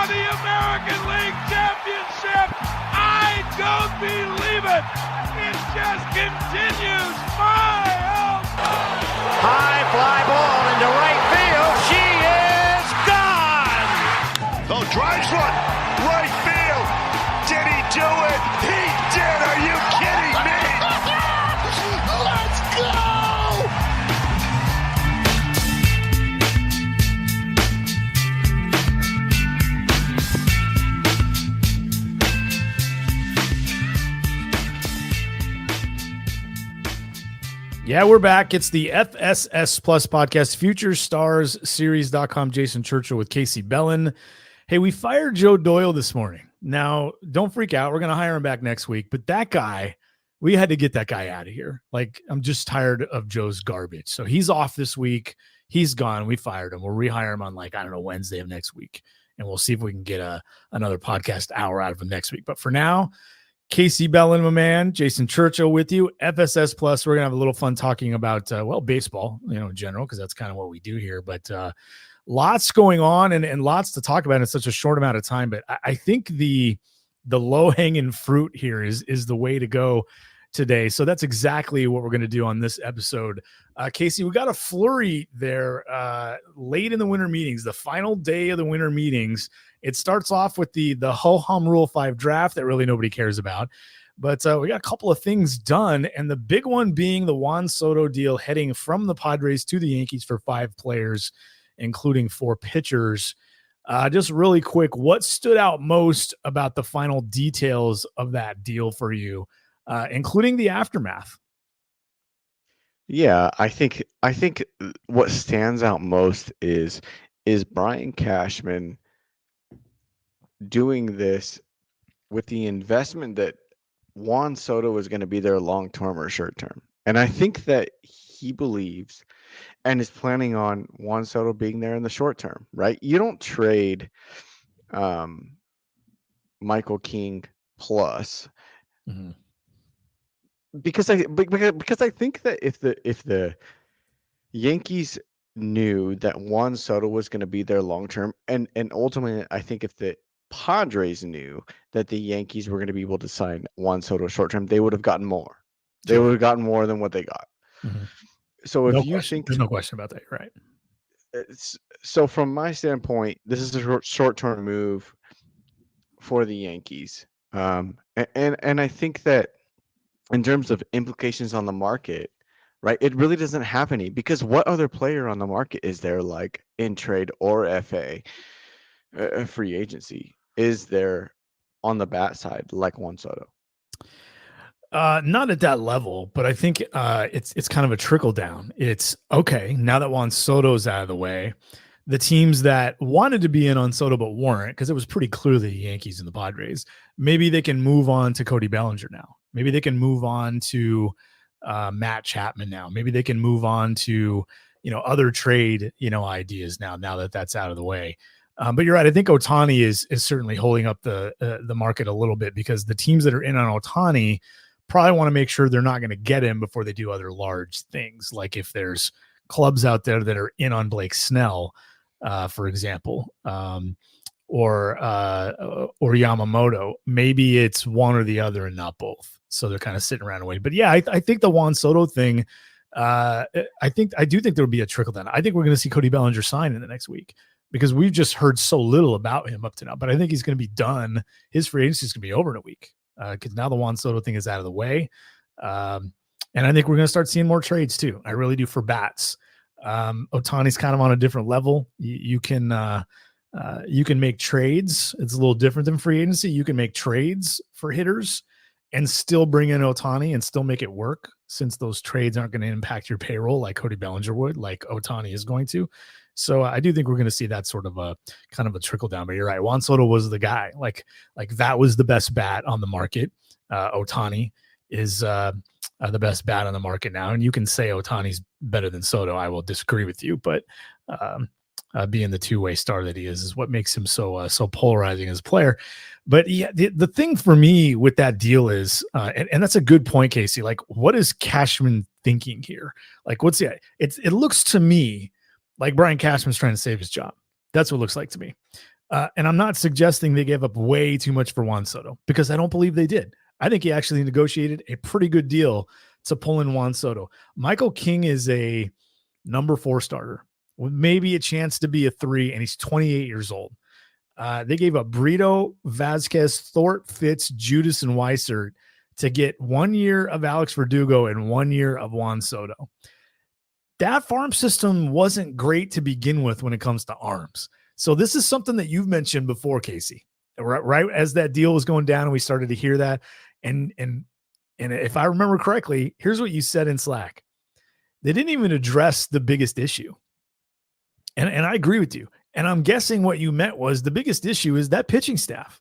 the American League Championship. I don't believe it. It just continues. My, oh my. High fly ball into right field. She is gone. Oh, drives one. Right field. Did he do it? He did. Are you kidding me? Let's go. Yeah, we're back. It's the FSS Plus podcast, FutureStarsSeries.com. Jason Churchill with Casey Bellon. Hey, we fired Joe Doyle this morning. Now, don't freak out. We're going to hire him back next week. But that guy, we had to get that guy out of here. Like, I'm just tired of Joe's garbage. So he's off this week. He's gone. We fired him. We'll rehire him on, Wednesday of next week. And we'll see if we can get another podcast hour out of him next week. But for now, Casey Bellon, my man, Jason Churchill with you, FSS Plus. We're going to have a little fun talking about, baseball, in general, because that's kind of what we do here. But lots going on and lots to talk about in such a short amount of time. But I think the low-hanging fruit here is the way to go today. So that's exactly what we're going to do on this episode. Casey, we got a flurry there late in the winter meetings, the final day of the winter meetings. It starts off with the ho-hum Rule 5 draft that really nobody cares about. But we got a couple of things done, and the big one being the Juan Soto deal heading from the Padres to the Yankees for 5 players, including 4 pitchers. Just really quick, what stood out most about the final details of that deal for you, including the aftermath? Yeah, I think what stands out most is Brian Cashman doing this with the investment that Juan Soto is going to be there long-term or short-term. And I think that he believes and is planning on Juan Soto being there in the short term, right? You don't trade Michael King plus because I think that if the Yankees knew that Juan Soto was going to be there long-term, and ultimately I think if the Padres knew that the Yankees were going to be able to sign Juan Soto short-term, they would have gotten more. They would have gotten more than what they got. Mm-hmm. So if you think there's no question about that, right? So from my standpoint, this is a short-term move for the Yankees. And I think that in terms of implications on the market, right, it really doesn't have any, because what other player on the market is there, like in trade or FA, free agency, is there on the bat side like Juan Soto? Not at that level, but I think it's kind of a trickle down. It's okay, now that Juan Soto's out of the way, the teams that wanted to be in on Soto but weren't, because it was pretty clear the Yankees and the Padres, maybe they can move on to Cody Bellinger now. Maybe they can move on to Matt Chapman now. Maybe they can move on to other trade ideas now that that's out of the way. But you're right. I think Ohtani is certainly holding up the market a little bit, because the teams that are in on Ohtani probably want to make sure they're not going to get him before they do other large things. Like if there's clubs out there that are in on Blake Snell, for example, or Yamamoto, maybe it's one or the other and not both. So they're kind of sitting around and waiting. But yeah, I think the Juan Soto thing, I do think there will be a trickle down. I think we're going to see Cody Bellinger sign in the next week, because we've just heard so little about him up to now. But I think he's going to be done. His free agency is going to be over in a week, because now the Juan Soto thing is out of the way. And I think we're going to start seeing more trades too. I really do, for bats. Ohtani's kind of on a different level. You can make trades. It's a little different than free agency. You can make trades for hitters and still bring in Ohtani and still make it work, since those trades aren't going to impact your payroll like Cody Bellinger would, like Ohtani is going to. So I do think we're going to see that sort of a kind of a trickle down. But you're right, Juan Soto was the guy. Like that was the best bat on the market. Ohtani is the best bat on the market now, and you can say Ohtani's better than Soto. I will disagree with you, but being the two-way star that he is what makes him so polarizing as a player. But yeah, the thing for me with that deal is, and that's a good point, Casey. Like, what is Cashman thinking here? Like, it looks to me like Brian Cashman's trying to save his job. That's what it looks like to me. And I'm not suggesting they gave up way too much for Juan Soto, because I don't believe they did. I think he actually negotiated a pretty good deal to pull in Juan Soto. Michael King is a number 4 starter with maybe a chance to be a 3, and he's 28 years old. They gave up Brito, Vasquez, Thorpe, Fitz, Judas, and Weissert to get 1 year of Alex Verdugo and 1 year of Juan Soto. That farm system wasn't great to begin with when it comes to arms. So this is something that you've mentioned before, Casey, right as that deal was going down and we started to hear that. And if I remember correctly, here's what you said in Slack. They didn't even address the biggest issue. And I agree with you. And I'm guessing what you meant was the biggest issue is that pitching staff.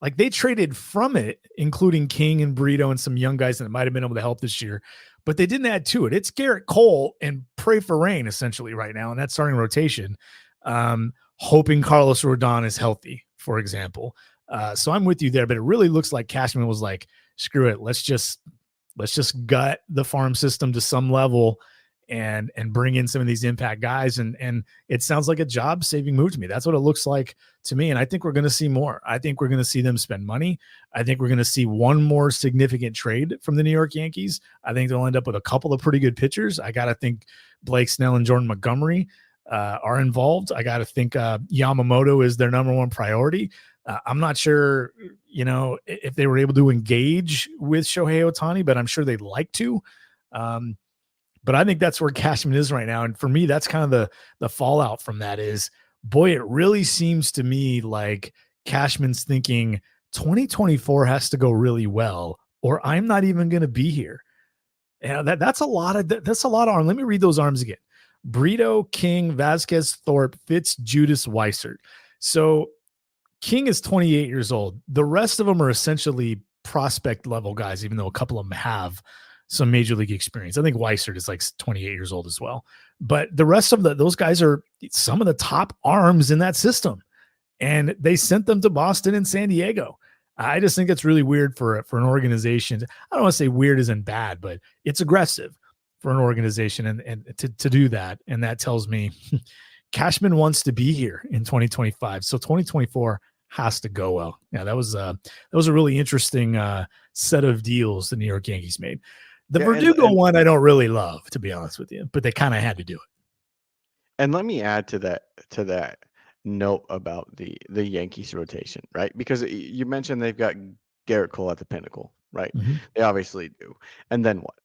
Like, they traded from it, including King and Brito and some young guys that might have been able to help this year, but they didn't add to it. It's Garrett Cole and pray for rain essentially right now. And that's starting rotation. Hoping Carlos Rodon is healthy, for example. So I'm with you there, but it really looks like Cashman was like, screw it. Let's just gut the farm system to some level and bring in some of these impact guys. And it sounds like a job saving move to me. That's what it looks like to me. And I think we're going to see more. I think we're going to see them spend money. I think we're going to see one more significant trade from the New York Yankees. I think they'll end up with a couple of pretty good pitchers. I got to think Blake Snell and Jordan Montgomery are involved. I got to think Yamamoto is their number 1 priority. I'm not sure, if they were able to engage with Shohei Ohtani, but I'm sure they'd like to. But I think that's where Cashman is right now. And for me, that's kind of the fallout from that is, boy, it really seems to me like Cashman's thinking 2024 has to go really well, or I'm not even going to be here. And that's a lot of arms. Let me read those arms again. Brito, King, Vasquez, Thorpe, Fitz, Judas, Weissert. So King is 28 years old. The rest of them are essentially prospect level guys, even though a couple of them have some major league experience. I think Weissert is like 28 years old as well. But the rest of those guys are some of the top arms in that system. And they sent them to Boston and San Diego. I just think it's really weird for an organization. I don't want to say weird isn't bad, but it's aggressive for an organization and to do that. And that tells me Cashman wants to be here in 2025. So 2024 has to go well. Yeah, that was a really interesting set of deals the New York Yankees made. The Verdugo one I don't really love, to be honest with you, but they kind of had to do it. And let me add to that note about the Yankees rotation, right? Because you mentioned they've got Garrett Cole at the pinnacle, right? Mm-hmm. They obviously do. And then what?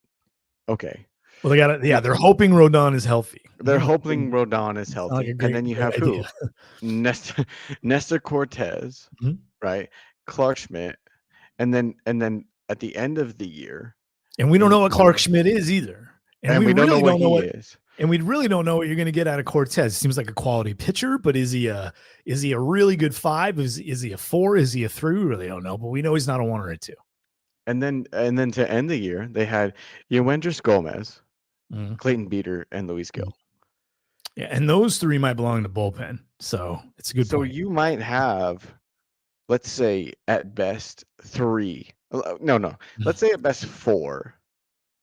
Okay. Well, they got it. Yeah, they're hoping Rodon is healthy. They're hoping Rodon is healthy. Like and then you have idea. Who? Nestor Cortez, mm-hmm. right? Clark Schmidt. And then at the end of the year. And we don't know what Clark Schmidt is either. And we don't know what he is. And we really don't know what you're going to get out of Cortez. It seems like a quality pitcher, but is he a really good 5? Is he a 4? Is he a 3? We really don't know, but we know he's not a 1 or a 2. And then to end the year, they had Yoendris Gomez, mm-hmm. Clayton Beeter, and Luis Gil. Yeah, and those 3 might belong to bullpen. So it's a good point. So you might have, let's say, at best 3. No. Let's say at best 4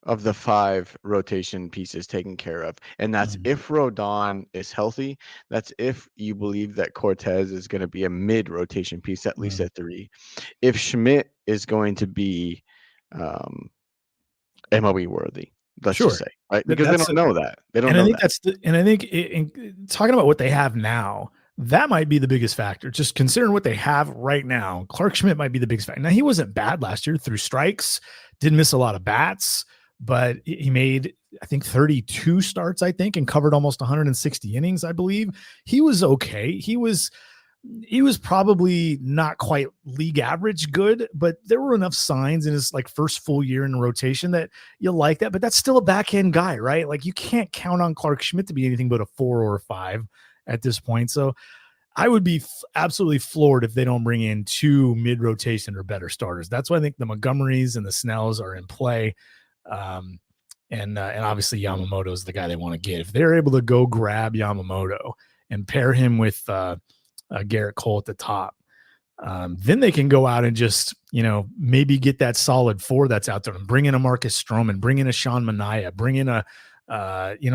of the 5 rotation pieces taken care of. And that's if Rodon is healthy. That's if you believe that Cortez is going to be a mid-rotation piece, at least at 3. If Schmidt is going to be MLB worthy, let's just say, right? Because they don't know that. They don't know that. And I think talking about what they have now, that might be the biggest factor. Just considering what they have right now, Clark Schmidt might be the biggest factor. Now, he wasn't bad last year through strikes, didn't miss a lot of bats, but he made, I think, 32 starts, and covered almost 160 innings, I believe. He was okay. He was probably not quite league average good, but there were enough signs in his first full year in the rotation that you'll like that. But that's still a back end guy, right? Like, you can't count on Clark Schmidt to be anything but a 4 or a 5 at this point. So I would be absolutely floored if they don't bring in 2 mid-rotation or better starters. That's why I think the Montgomerys and the Snells are in play. And obviously Yamamoto is the guy they want to get. If they're able to go grab Yamamoto and pair him with Garrett Cole at the top, then they can go out and just, maybe get that solid 4 that's out there and bring in a Marcus Stroman, bring in a Sean Manaea, bring in a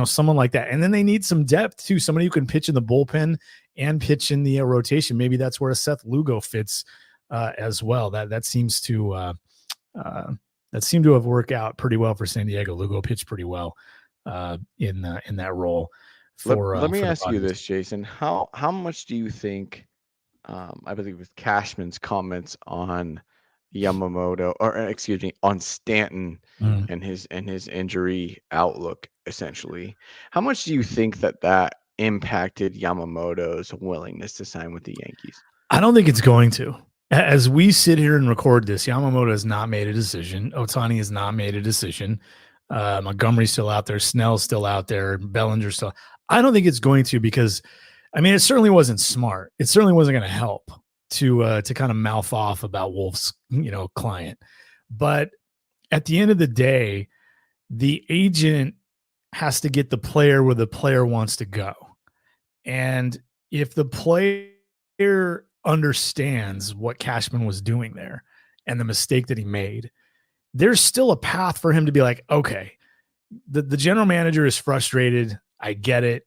someone like that. And then they need some depth too, somebody who can pitch in the bullpen and pitch in the rotation. Maybe that's where a Seth Lugo fits as well. That seems to have worked out pretty well for San Diego. Lugo pitched pretty well in that role. Let me for the ask you Padres. this, Jason. How much do you think? I believe with Cashman's comments on Yamamoto, or excuse me, on Stanton and his injury outlook, essentially. How much do you think that impacted Yamamoto's willingness to sign with the Yankees? I don't think it's going to. As we sit here and record this, Yamamoto has not made a decision. Ohtani has not made a decision. Montgomery's still out there. Snell's still out there. Bellinger's still. I don't think it's going to, because, I mean, it certainly wasn't smart. It certainly wasn't going to help to kind of mouth off about Wolf's, client. But at the end of the day, the agent has to get the player where the player wants to go. And if the player understands what Cashman was doing there and the mistake that he made, there's still a path for him to be like, okay, the general manager is frustrated. I get it.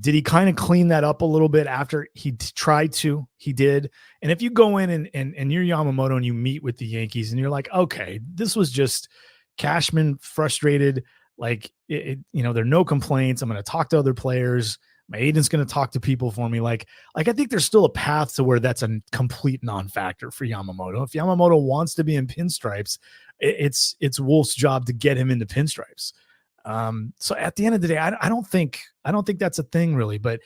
Did he kind of clean that up a little bit after he tried to? He did. And if you go in and you're Yamamoto and you meet with the Yankees and you're like, okay, this was just Cashman frustrated. Like, there are no complaints. I'm going to talk to other players. My agent's going to talk to people for me. Like I think there's still a path to where that's a complete non-factor for Yamamoto. If Yamamoto wants to be in pinstripes, it's Wolf's job to get him into pinstripes. So at the end of the day, I don't think that's a thing really. But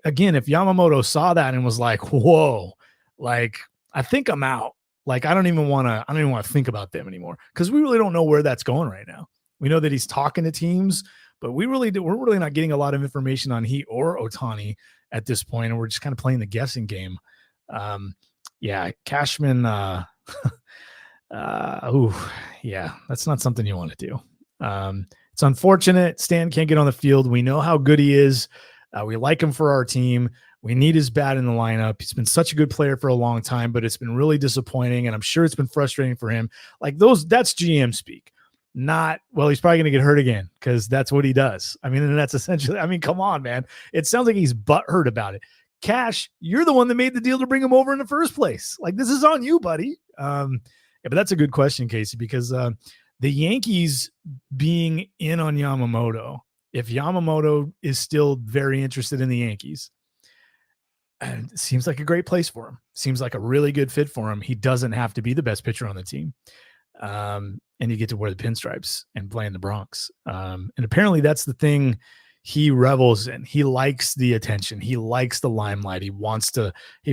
again, if Yamamoto saw that and was like, whoa, like I think I'm out. Like I don't even want to think about them anymore, because we really don't know where that's going right now. We know that he's talking to teams, but we're really not getting a lot of information on he or Ohtani at this point, and we're just kind of playing the guessing game. Cashman. That's not something you want to do. It's unfortunate. Stan can't get on the field. We know how good he is. We like him for our team. We need his bat in the lineup. He's been such a good player for a long time, but it's been really disappointing, and I'm sure it's been frustrating for him. Like that's GM speak. Not, well, he's probably going to get hurt again, because that's what he does. I mean, and that's essentially, come on, man. It sounds like he's butthurt about it. Cash, you're the one that made the deal to bring him over in the first place. Like, this is on you, buddy. But that's a good question, Casey, because the Yankees being in on Yamamoto, if Yamamoto is still very interested in the Yankees, it seems like a great place for him. Seems like a really good fit for him. He doesn't have to be the best pitcher on the team. And you get to wear the pinstripes and play in the Bronx. And apparently that's the thing he revels in. He likes the attention. He likes the limelight. He wants to be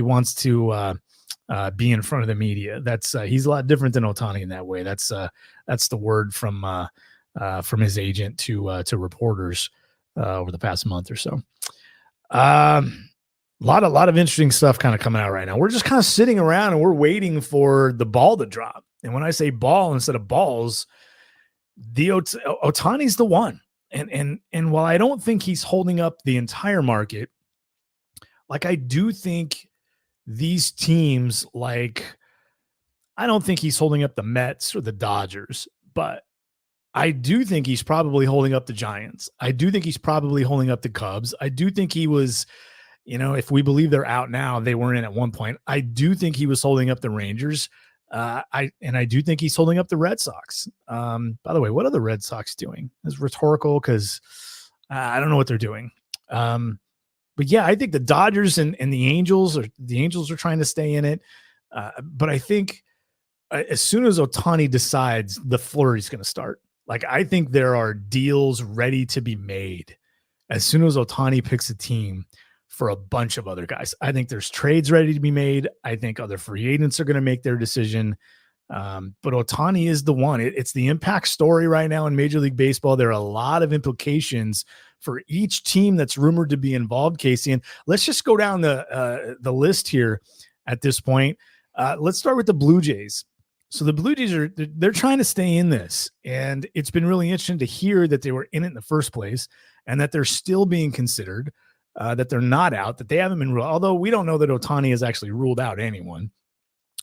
in front of the media. He's a lot different than Ohtani in that way. That's the word from his agent to reporters over the past month or so. A lot of interesting stuff kind of coming out right now. We're just kind of sitting around and we're waiting for the ball to drop. And when I say ball instead of balls, the Ohtani's the one. And while I don't think he's holding up the entire market, like I do think these teams, like I don't think he's holding up the Mets or the Dodgers, but I do think he's probably holding up the Giants. I do think he's probably holding up the Cubs. I do think he was, if we believe they're out now, they weren't in at one point. I do think he was holding up the Rangers. I do think he's holding up the Red Sox. By the way, what are the Red Sox doing? It's rhetorical because I don't know what they're doing. But yeah, I think the Dodgers and the Angels are trying to stay in it. But I think as soon as Ohtani decides, the flurry's going to start. Like I think there are deals ready to be made as soon as Ohtani picks a team for a bunch of other guys. I think there's trades ready to be made. I think other free agents are going to make their decision. But Ohtani is the one. It's the impact story right now in Major League Baseball. There are a lot of implications for each team that's rumored to be involved, Casey. And let's just go down the list here at this point. Let's start with the Blue Jays. So the Blue Jays they're trying to stay in this. And it's been really interesting to hear that they were in it in the first place and that they're still being considered. That they're not out, that they haven't been ruled, although we don't know that Ohtani has actually ruled out anyone.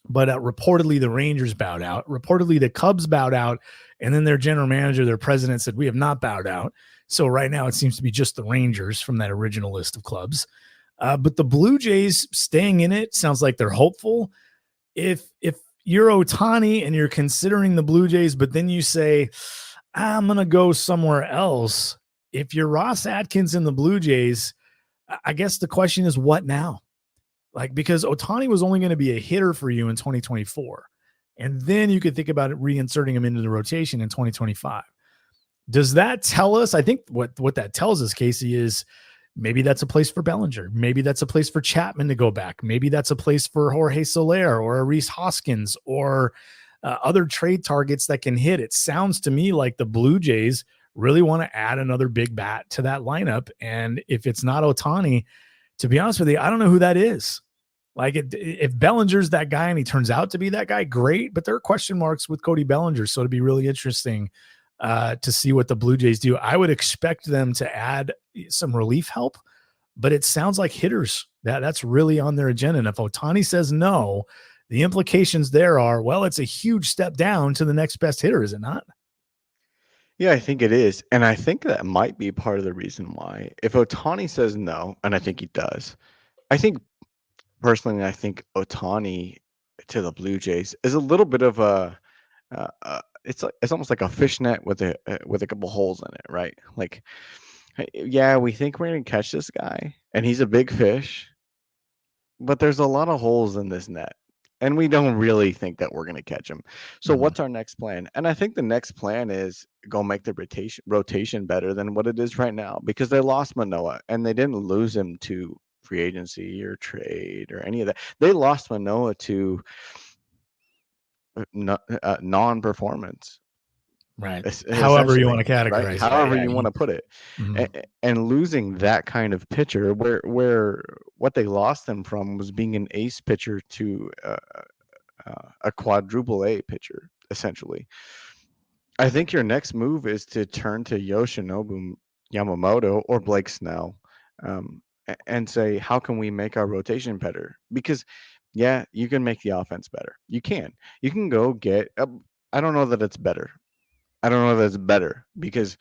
But reportedly the Rangers bowed out. Reportedly the Cubs bowed out. And then their general manager, their president said, we have not bowed out. So right now it seems to be just the Rangers from that original list of clubs. But the Blue Jays staying in it sounds like they're hopeful. If you're Ohtani and you're considering the Blue Jays, but then you say, I'm going to go somewhere else. If you're Ross Atkins in the Blue Jays, I guess the question is, what now? Like, because Ohtani was only going to be a hitter for you in 2024. And then you could think about it reinserting him into the rotation in 2025. Does that tell us? I think what that tells us, Casey, is maybe that's a place for Bellinger. Maybe that's a place for Chapman to go back. Maybe that's a place for Jorge Soler or a Rhys Hoskins or other trade targets that can hit. It sounds to me like the Blue Jays really want to add another big bat to that lineup. And if it's not Ohtani, to be honest with you, I don't know who that is. Like, if Bellinger's that guy and he turns out to be that guy, great. But there are question marks with Cody Bellinger. So it'd be really interesting to see what the Blue Jays do. I would expect them to add some relief help, but it sounds like hitters. That's really on their agenda. And if Ohtani says no, the implications there are, well, it's a huge step down to the next best hitter, is it not? Yeah, I think it is. And I think that might be part of the reason why. If Ohtani says no, and I think he does, I think personally, I think Ohtani to the Blue Jays is a little bit of it's almost like a fishnet with a couple holes in it, right? Like, yeah, we think we're gonna catch this guy, and he's a big fish, but there's a lot of holes in this net, and we don't really think that we're gonna catch him. So what's our next plan? And I think the next plan is go make the rotation better than what it is right now, because they lost Manoah, and they didn't lose him to free agency or trade or any of that. They lost Manoah to non-performance. Right. However you want to categorize right? it. However you want to put it. And losing that kind of pitcher where what they lost him from was being an ace pitcher to a quadruple A pitcher, essentially. I think your next move is to turn to Yoshinobu Yamamoto or Blake Snell and say, how can we make our rotation better? Because, yeah, you can make the offense better. You can go get I don't know that it's better. I don't know that it's better, because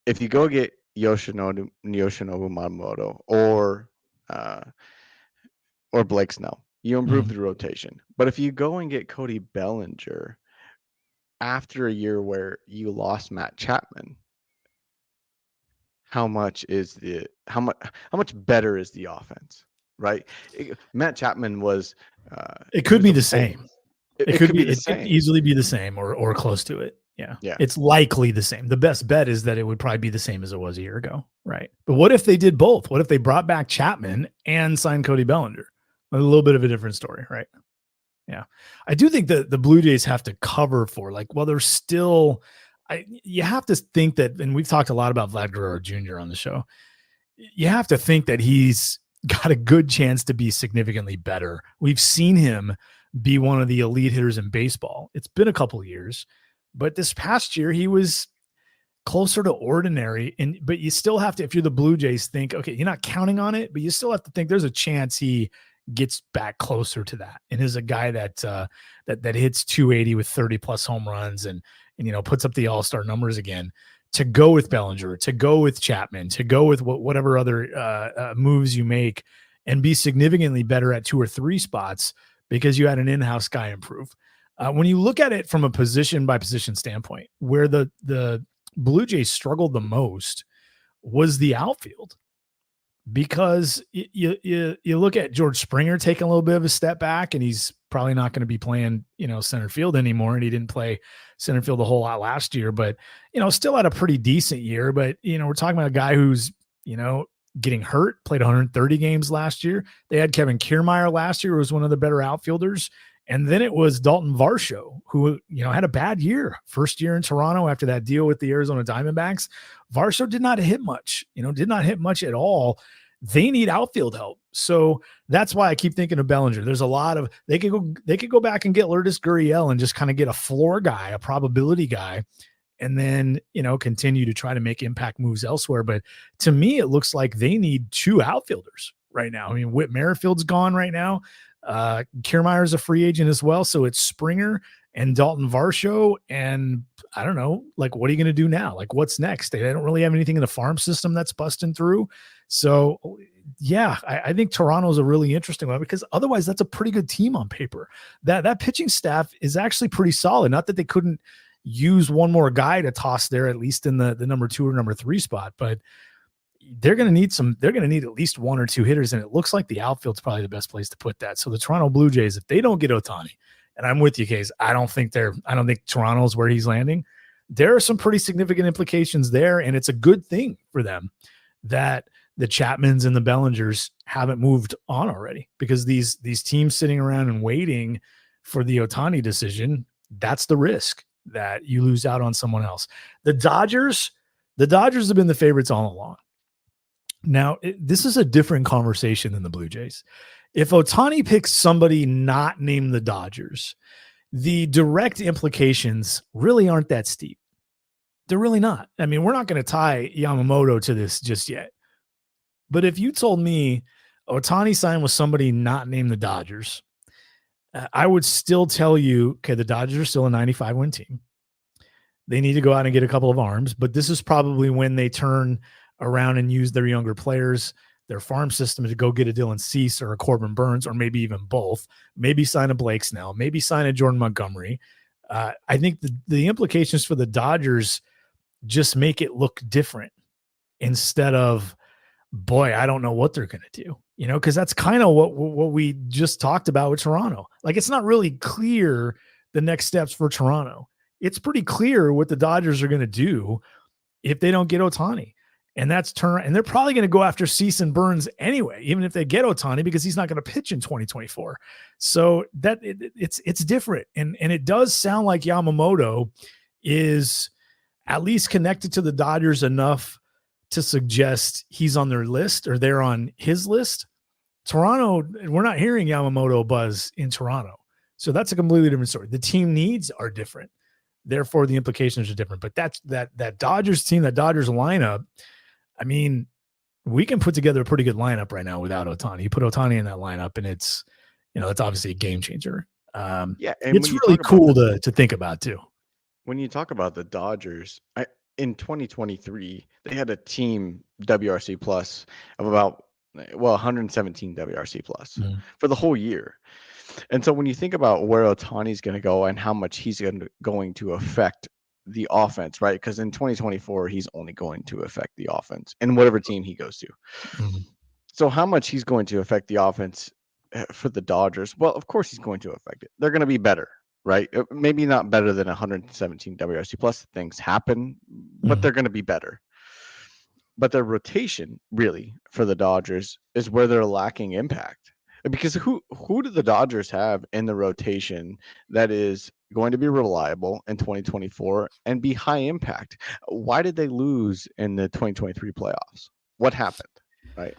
if you go get Yoshinobu Yamamoto or Blake Snell, you improve the rotation. But if you go and get Cody Bellinger after a year where you lost Matt Chapman, how much better is the offense, right? Matt Chapman was it could be the same. It could easily be the same or close to it. Yeah. It's likely the same. The best bet is that it would probably be the same as it was a year ago. Right. But what if they did both? What if they brought back Chapman and signed Cody Bellinger? A little bit of a different story, right? Yeah. I do think that the Blue Jays have to cover for, like, well, they're still, you have to think that, and we've talked a lot about Vlad Guerrero Jr. on the show. You have to think that he's got a good chance to be significantly better. We've seen him be one of the elite hitters in baseball. It's been a couple of years, but this past year he was closer to ordinary. But you still have to, if you're the Blue Jays, think, okay, you're not counting on it, but you still have to think there's a chance he gets back closer to that and is a guy that hits 280 with 30 plus home runs and puts up the all-star numbers again. To go with Bellinger, to go with Chapman, to go with whatever other moves you make, and be significantly better at 2 or 3 spots because you had an in-house guy improve. When you look at it from a position by position standpoint, where the Blue Jays struggled the most was the outfield, because you look at George Springer taking a little bit of a step back, and he's probably not going to be playing, center field anymore. And he didn't play center field a whole lot last year, but, still had a pretty decent year. But, we're talking about a guy who's, getting hurt, played 130 games last year. They had Kevin Kiermaier last year, who was one of the better outfielders. And then it was Dalton Varsho, who, had a bad year, first year in Toronto after that deal with the Arizona Diamondbacks. Varsho did not hit much, did not hit much at all. They need outfield help. So that's why I keep thinking of Bellinger. There's a lot of, they could go back and get Lourdes Gurriel and just kind of get a floor guy, a probability guy, and then, continue to try to make impact moves elsewhere. But to me, it looks like they need 2 outfielders right now. I mean, Whit Merrifield's gone right now. Kiermaier's a free agent as well. So it's Springer and Dalton Varsho. And I don't know, like, what are you going to do now? Like, what's next? They don't really have anything in the farm system that's busting through. So yeah, I think Toronto's a really interesting one because otherwise that's a pretty good team on paper. That pitching staff is actually pretty solid. Not that they couldn't use one more guy to toss there, at least in the number 2 or number 3 spot, but they're going to need at least 1 or 2 hitters. And it looks like the outfield's probably the best place to put that. So the Toronto Blue Jays, if they don't get Ohtani, and I'm with you, Case, I don't think Toronto's where he's landing. There are some pretty significant implications there. And it's a good thing for them that the Chapmans and the Bellingers haven't moved on already, because these teams sitting around and waiting for the Ohtani decision, that's the risk that you lose out on someone else. The Dodgers have been the favorites all along. Now, this is a different conversation than the Blue Jays. If Ohtani picks somebody not named the Dodgers, the direct implications really aren't that steep. They're really not. I mean, we're not going to tie Yamamoto to this just yet. But if you told me Ohtani signed with somebody not named the Dodgers, I would still tell you, okay, the Dodgers are still a 95-win team. They need to go out and get a couple of arms, but this is probably when they turn around and use their younger players, their farm system, to go get a Dylan Cease or a Corbin Burns, or maybe even both. Maybe sign a Blake Snell, maybe sign a Jordan Montgomery. I think the implications for the Dodgers just make it look different instead of, boy, I don't know what they're going to do, because that's kind of what we just talked about with Toronto. Like, it's not really clear the next steps for Toronto. It's pretty clear what the Dodgers are going to do if they don't get Ohtani. And and they're probably going to go after Cease and Burns anyway, even if they get Ohtani, because he's not going to pitch in 2024. So it's different. And it does sound like Yamamoto is at least connected to the Dodgers enough to suggest he's on their list, or they're on his list. Toronto, we're not hearing Yamamoto buzz in Toronto. So that's a completely different story. The team needs are different. Therefore, the implications are different. But that Dodgers team, that Dodgers lineup, I mean, we can put together a pretty good lineup right now without Ohtani. You put Ohtani in that lineup, and it's obviously a game changer. And it's really cool to think about too. When you talk about the Dodgers, in 2023, they had a team WRC plus of about 117 WRC plus for the whole year. And so when you think about where Ohtani's going to go and how much he's going to affect the offense, right? Because in 2024, he's only going to affect the offense in whatever team he goes to. Mm-hmm. So how much he's going to affect the offense for the Dodgers? Well, of course he's going to affect it. They're going to be better, right? Maybe not better than 117 WRC plus. Things happen, but they're going to be better. But their rotation, really, for the Dodgers is where they're lacking impact. Because who do the Dodgers have in the rotation that is going to be reliable in 2024 and be high impact? Why did they lose in the 2023 playoffs? What happened, right?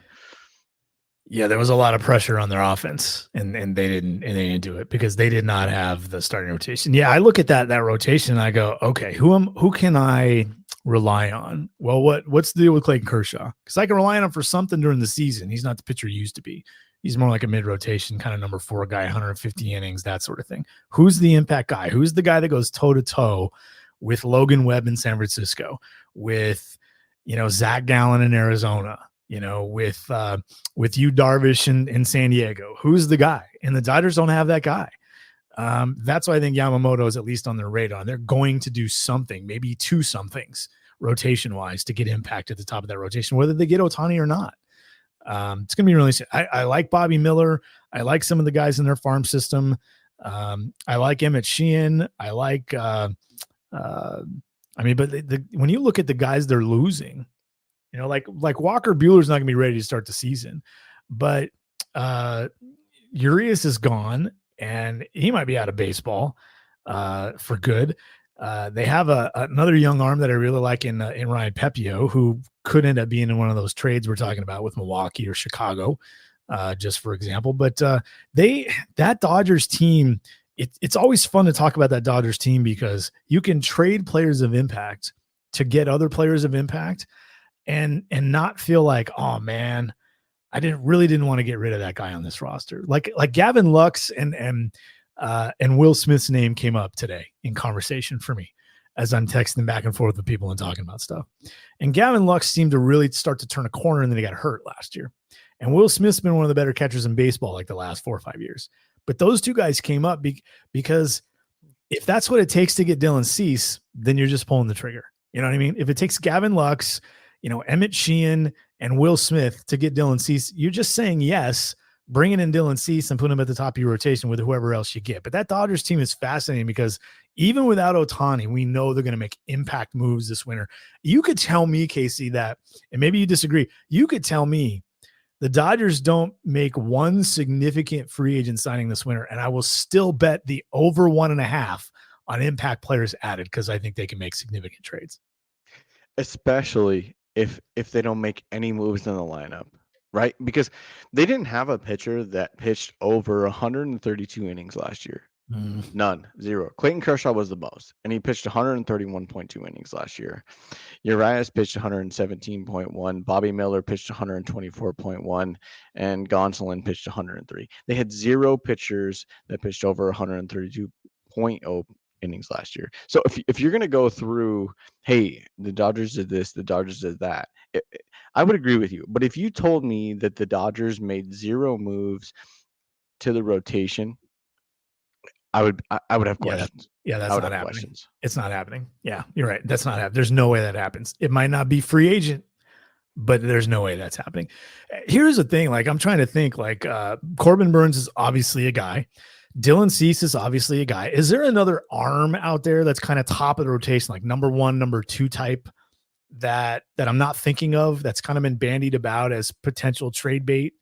Yeah, there was a lot of pressure on their offense, and they didn't do it because they did not have the starting rotation. Yeah, I look at that rotation and I go, okay, who can I rely on? Well, what's the deal with Clayton Kershaw? Because I can rely on him for something during the season. He's not the pitcher he used to be. He's more like a mid-rotation kind of number 4 guy, 150 innings, that sort of thing. Who's the impact guy? Who's the guy that goes toe-to-toe with Logan Webb in San Francisco, with Zach Gallen in Arizona, with Yu Darvish in San Diego? Who's the guy? And the Dodgers don't have that guy. That's why I think Yamamoto is at least on their radar. They're going to do something, maybe 2 somethings rotation-wise to get impact at the top of that rotation, whether they get Ohtani or not. It's going to be really interesting. I like Bobby Miller. I like some of the guys in their farm system. I like Emmett Sheehan. I like, but when you look at the guys they're losing, like Walker Buehler's not going to be ready to start the season, but Urias is gone and he might be out of baseball for good. They have another young arm that I really like in Ryan Pepio, who could end up being in one of those trades we're talking about with Milwaukee or Chicago, just for example. But that Dodgers team, it's always fun to talk about that Dodgers team because you can trade players of impact to get other players of impact and not feel like, oh man, I didn't want to get rid of that guy on this roster. Like Gavin Lux and Will Smith's name came up today in conversation for me. as I'm texting back and forth with people and talking about stuff. And Gavin Lux seemed to really start to turn a corner, and then he got hurt last year. And Will Smith's been one of the better catchers in baseball like the last 4 or 5 years. But those two guys came up because if that's what it takes to get Dylan Cease, then you're just pulling the trigger. You know what I mean? If it takes Gavin Lux, Emmett Sheehan and Will Smith to get Dylan Cease, you're just saying yes, bringing in Dylan Cease and putting him at the top of your rotation with whoever else you get. But that Dodgers team is fascinating because even without Ohtani, we know they're going to make impact moves this winter. You could tell me, Casey, that, and maybe you disagree, you could tell me the Dodgers don't make one significant free agent signing this winter, and I will still bet the over 1.5 on impact players added because I think they can make significant trades. Especially if they don't make any moves in the lineup, right? Because they didn't have a pitcher that pitched over 132 innings last year. None, zero. Clayton Kershaw was the most, and he pitched 131.2 innings last year. Urias pitched 117.1. Bobby Miller pitched 124.1, and Gonsolin pitched 103. They had zero pitchers that pitched over 132.0 innings last year. So if you're going to go through, hey, the Dodgers did this, the Dodgers did that, I would agree with you. But if you told me that the Dodgers made zero moves to the rotation, I would have questions. That's not happening. Questions. It's not happening. Yeah, you're right. That's not happening. There's no way that happens. It might not be free agent, but there's no way that's happening. Here's the thing. Like, I'm trying to think, like, Corbin Burns is obviously a guy. Dylan Cease is obviously a guy. Is there another arm out there that's kind of top of the rotation, like number 1, number 2 type that I'm not thinking of, that's kind of been bandied about as potential trade bait?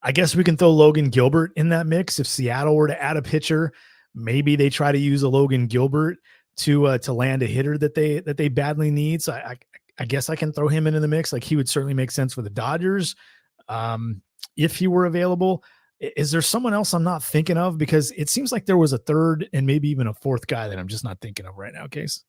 I guess we can throw Logan Gilbert in that mix. If Seattle were to add a pitcher, maybe they try to use a Logan Gilbert to land a hitter that they badly need. So I guess I can throw him into the mix. Like, he would certainly make sense for the Dodgers if he were available. Is there someone else I'm not thinking of? Because it seems like there was a third and maybe even a fourth guy that I'm just not thinking of right now, Case.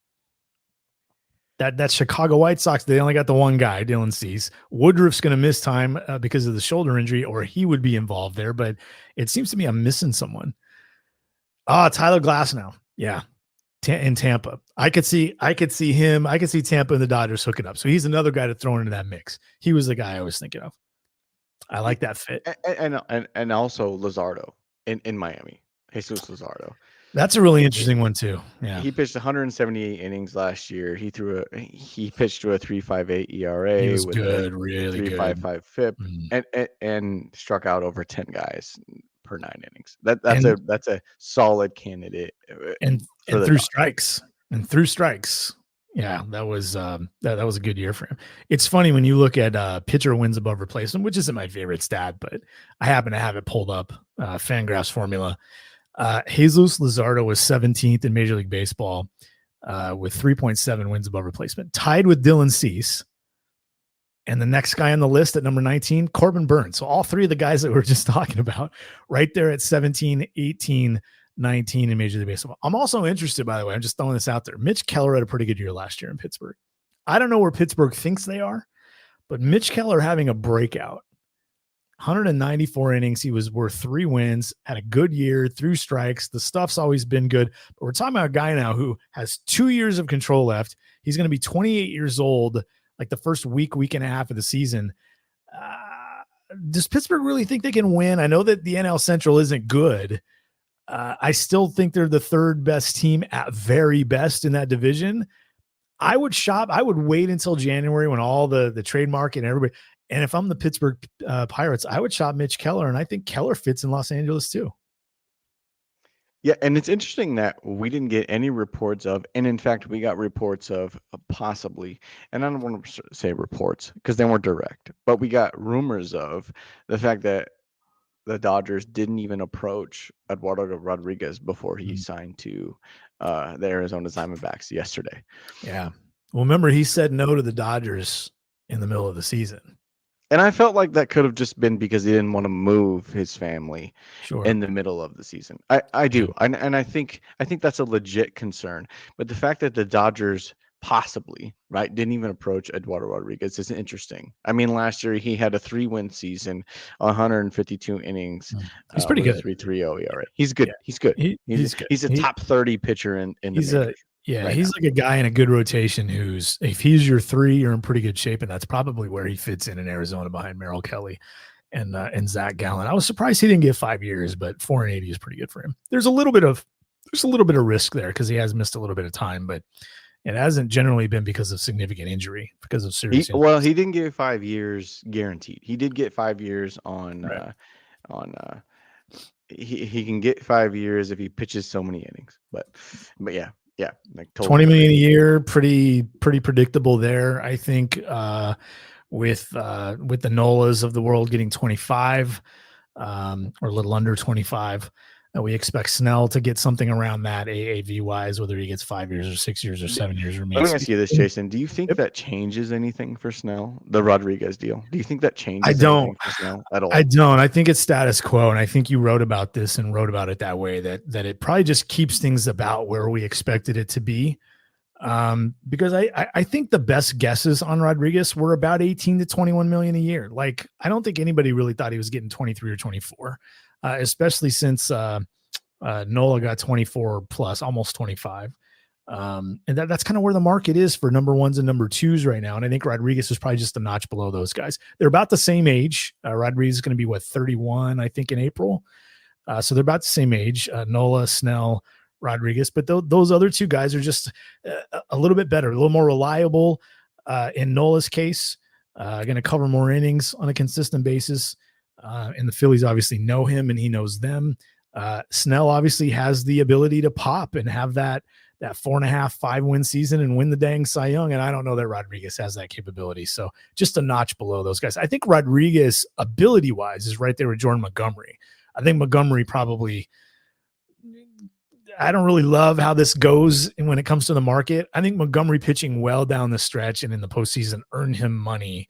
That Chicago White Sox, they only got the one guy, Dylan Cease. Woodruff's going to miss time because of the shoulder injury, or he would be involved there. But it seems to me I'm missing someone. Tyler Glasnow. Yeah. In Tampa. I could see him. I could see Tampa and the Dodgers hooking up. So he's another guy to throw into that mix. He was the guy I was thinking of. I like that fit. And also Luzardo in Miami. Jesus Luzardo. That's a really interesting one too. Yeah. He pitched 178 innings last year. He pitched to a 3.58 ERA. He was with good, a really 3.55 FIP, and struck out over 10 guys per 9 innings. That's a solid candidate. And through strikes. Yeah, that was that was a good year for him. It's funny when you look at pitcher wins above replacement, which isn't my favorite stat, but I happen to have it pulled up, Fangraphs formula. Jesus Luzardo was 17th in Major League Baseball with 3.7 wins above replacement, tied with Dylan Cease. And the next guy on the list at number 19, Corbin Burns. So all three of the guys that we were just talking about right there at 17, 18, 19 in Major League Baseball. I'm also interested, by the way, I'm just throwing this out there. Mitch Keller had a pretty good year last year in Pittsburgh. I don't know where Pittsburgh thinks they are, but Mitch Keller having a breakout. 194 innings. He was worth 3 wins, had a good year, threw strikes. The stuff's always been good. But we're talking about a guy now who has 2 years of control left. He's going to be 28 years old, like the first week and a half of the season. Does Pittsburgh really think they can win? I know that the NL Central isn't good. I still think they're the third best team at very best in that division. I would wait until January when all the trade market and everybody. And if I'm the Pittsburgh Pirates, I would shop Mitch Keller, and I think Keller fits in Los Angeles too. Yeah, and it's interesting that we didn't get any reports of, and in fact, we got reports of possibly, and I don't want to say reports because they weren't direct, but we got rumors of the fact that the Dodgers didn't even approach Eduardo Rodriguez before he signed to the Arizona Diamondbacks yesterday. Yeah. Well, remember, he said no to the Dodgers in the middle of the season. And I felt like that could have just been because he didn't want to move his family in the middle of the season. I do. And I think that's a legit concern. But the fact that the Dodgers possibly, right? Didn't even approach Eduardo Rodriguez. It's interesting. I mean, last year he had a 3-win season, 152 innings. He's pretty with good. a 3.30 ERA. He's good. Yeah. He's good. He's good. He's a top 30 pitcher in the He's majors. He's like a guy in a good rotation who's, if he's your 3, you're in pretty good shape, and that's probably where he fits in Arizona behind Merrill Kelly and Zach Gallen. I was surprised he didn't get 5 years, but 4.80 is pretty good for him. There's a little bit of risk there because he has missed a little bit of time, but it hasn't generally been because of significant injury, because of serious injury. Well, he didn't get 5 years guaranteed. He did get 5 years on he can get 5 years if he pitches so many innings. But yeah, like 20 million a year, pretty predictable there. I think with the Nolas of the world getting 25 or a little under 25. We expect Snell to get something around that AAV wise, whether he gets 5 years or 6 years or 7 years. Let me ask you this, Jason. Do you think that changes anything for Snell, the Rodriguez deal? Do you think that changes anything for Snell at all? I don't. I think it's status quo. And I think you wrote about this and wrote about it that way, that it probably just keeps things about where we expected it to be. Because I think the best guesses on Rodriguez were about 18 to 21 million a year. Like, I don't think anybody really thought he was getting 23 or 24. Especially since Nola got 24 plus, almost 25. And that's kind of where the market is for number 1s and number 2s right now. And I think Rodriguez is probably just a notch below those guys. They're about the same age. Rodriguez is going to be 31, I think, in April. So they're about the same age, Nola, Snell, Rodriguez. But those other 2 guys are just a little bit better, a little more reliable in Nola's case, going to cover more innings on a consistent basis. And the Phillies obviously know him and he knows them. Snell obviously has the ability to pop and have that 4.5, 5-win season and win the dang Cy Young. And I don't know that Rodriguez has that capability. So just a notch below those guys. I think Rodriguez ability wise is right there with Jordan Montgomery. I think Montgomery probably, I don't really love how this goes when it comes to the market. I think Montgomery pitching well down the stretch and in the postseason earned him money.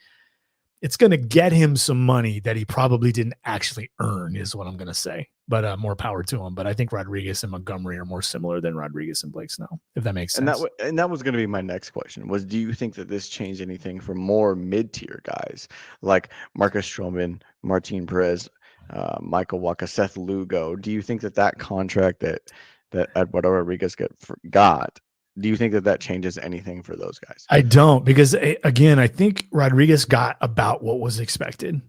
It's going to get him some money that he probably didn't actually earn is what I'm going to say, but more power to him. But I think Rodriguez and Montgomery are more similar than Rodriguez and Blake Snell, if that makes sense. And that was going to be my next question was, do you think that this changed anything for more mid-tier guys like Marcus Stroman, Martin Perez, Michael Wacha, Seth Lugo? Do you think that contract that Eduardo Rodriguez got, do you think that changes anything for those guys? I don't, because again, I think Rodriguez got about what was expected.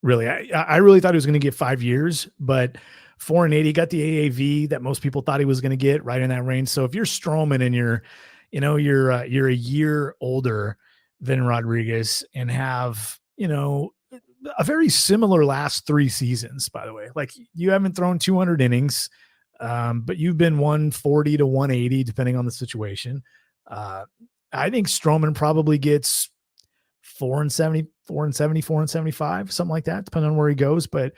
Really, I really thought he was going to get 5 years, but 4.80 got the AAV that most people thought he was going to get, right in that range. So if you're Stroman and you're a year older than Rodriguez and have a very similar last 3 seasons, by the way, like you haven't thrown 200 innings. But you've been 140 to 180, depending on the situation. I think Stroman probably gets 4.70, 4.70, 4.75, something like that, depending on where he goes. But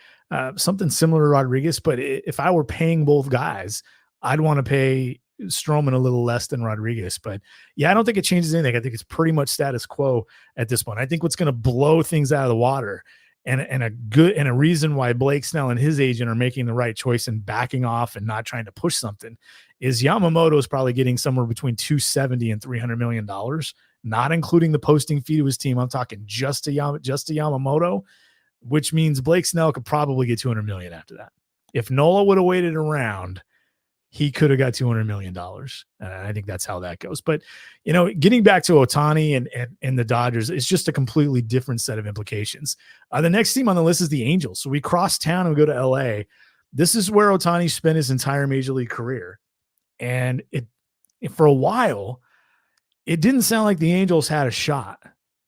something similar to Rodriguez. But if I were paying both guys, I'd want to pay Stroman a little less than Rodriguez. But yeah, I don't think it changes anything. I think it's pretty much status quo at this point. I think what's going to blow things out of the water and a reason why Blake Snell and his agent are making the right choice and backing off and not trying to push something is Yamamoto is probably getting somewhere between $270 and $300 million, not including the posting fee to his team. I'm talking just to Yamamoto, which means Blake Snell could probably get $200 million after that. If Nola would have waited around, he could have got $200 million. I think that's how that goes. But, getting back to Ohtani and the Dodgers, it's just a completely different set of implications. The next team on the list is the Angels. So we cross town and we go to LA. This is where Ohtani spent his entire major league career. And for a while, it didn't sound like the Angels had a shot,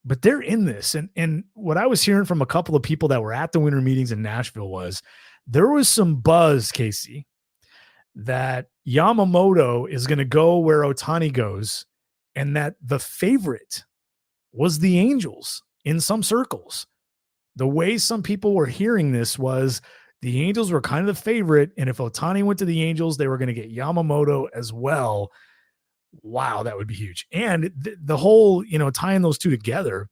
but they're in this. And what I was hearing from a couple of people that were at the winter meetings in Nashville was there was some buzz, Casey, that Yamamoto is going to go where Ohtani goes and that the favorite was the Angels in some circles. The way some people were hearing this was the Angels were kind of the favorite, and if Ohtani went to the Angels, they were going to get Yamamoto as well. Wow, that would be huge. And the whole, tying those two together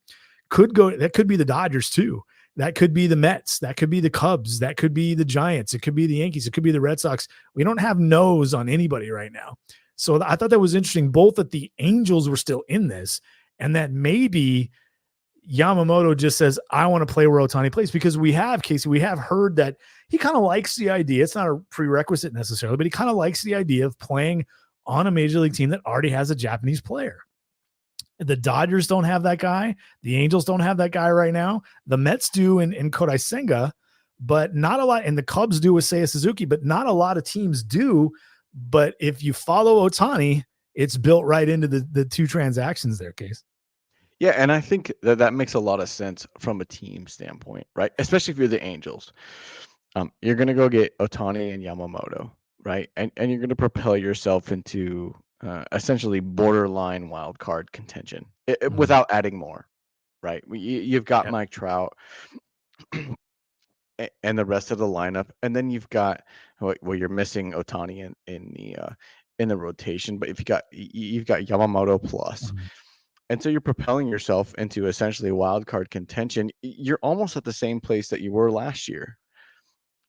could be the Dodgers too. That could be the Mets. That could be the Cubs. That could be the Giants. It could be the Yankees. It could be the Red Sox. We don't have no's on anybody right now. So I thought that was interesting, both that the Angels were still in this and that maybe Yamamoto just says, I want to play where Ohtani plays, because we have heard that he kind of likes the idea. It's not a prerequisite necessarily, but he kind of likes the idea of playing on a major league team that already has a Japanese player. The Dodgers don't have that guy. The Angels don't have that guy right now. The Mets do in Kodai Senga, but not a lot. And the Cubs do with Seiya Suzuki, but not a lot of teams do. But if you follow Ohtani, it's built right into the two transactions there, Case. Yeah, and I think that makes a lot of sense from a team standpoint, right? Especially if you're the Angels. You're going to go get Ohtani and Yamamoto, right? And you're going to propel yourself into essentially borderline wild card contention without adding more, right? You've got Mike Trout and the rest of the lineup, and then you've got you're missing Ohtani in the rotation, but if you've got Yamamoto plus. And so you're propelling yourself into essentially wild card contention. You're almost at the same place that you were last year.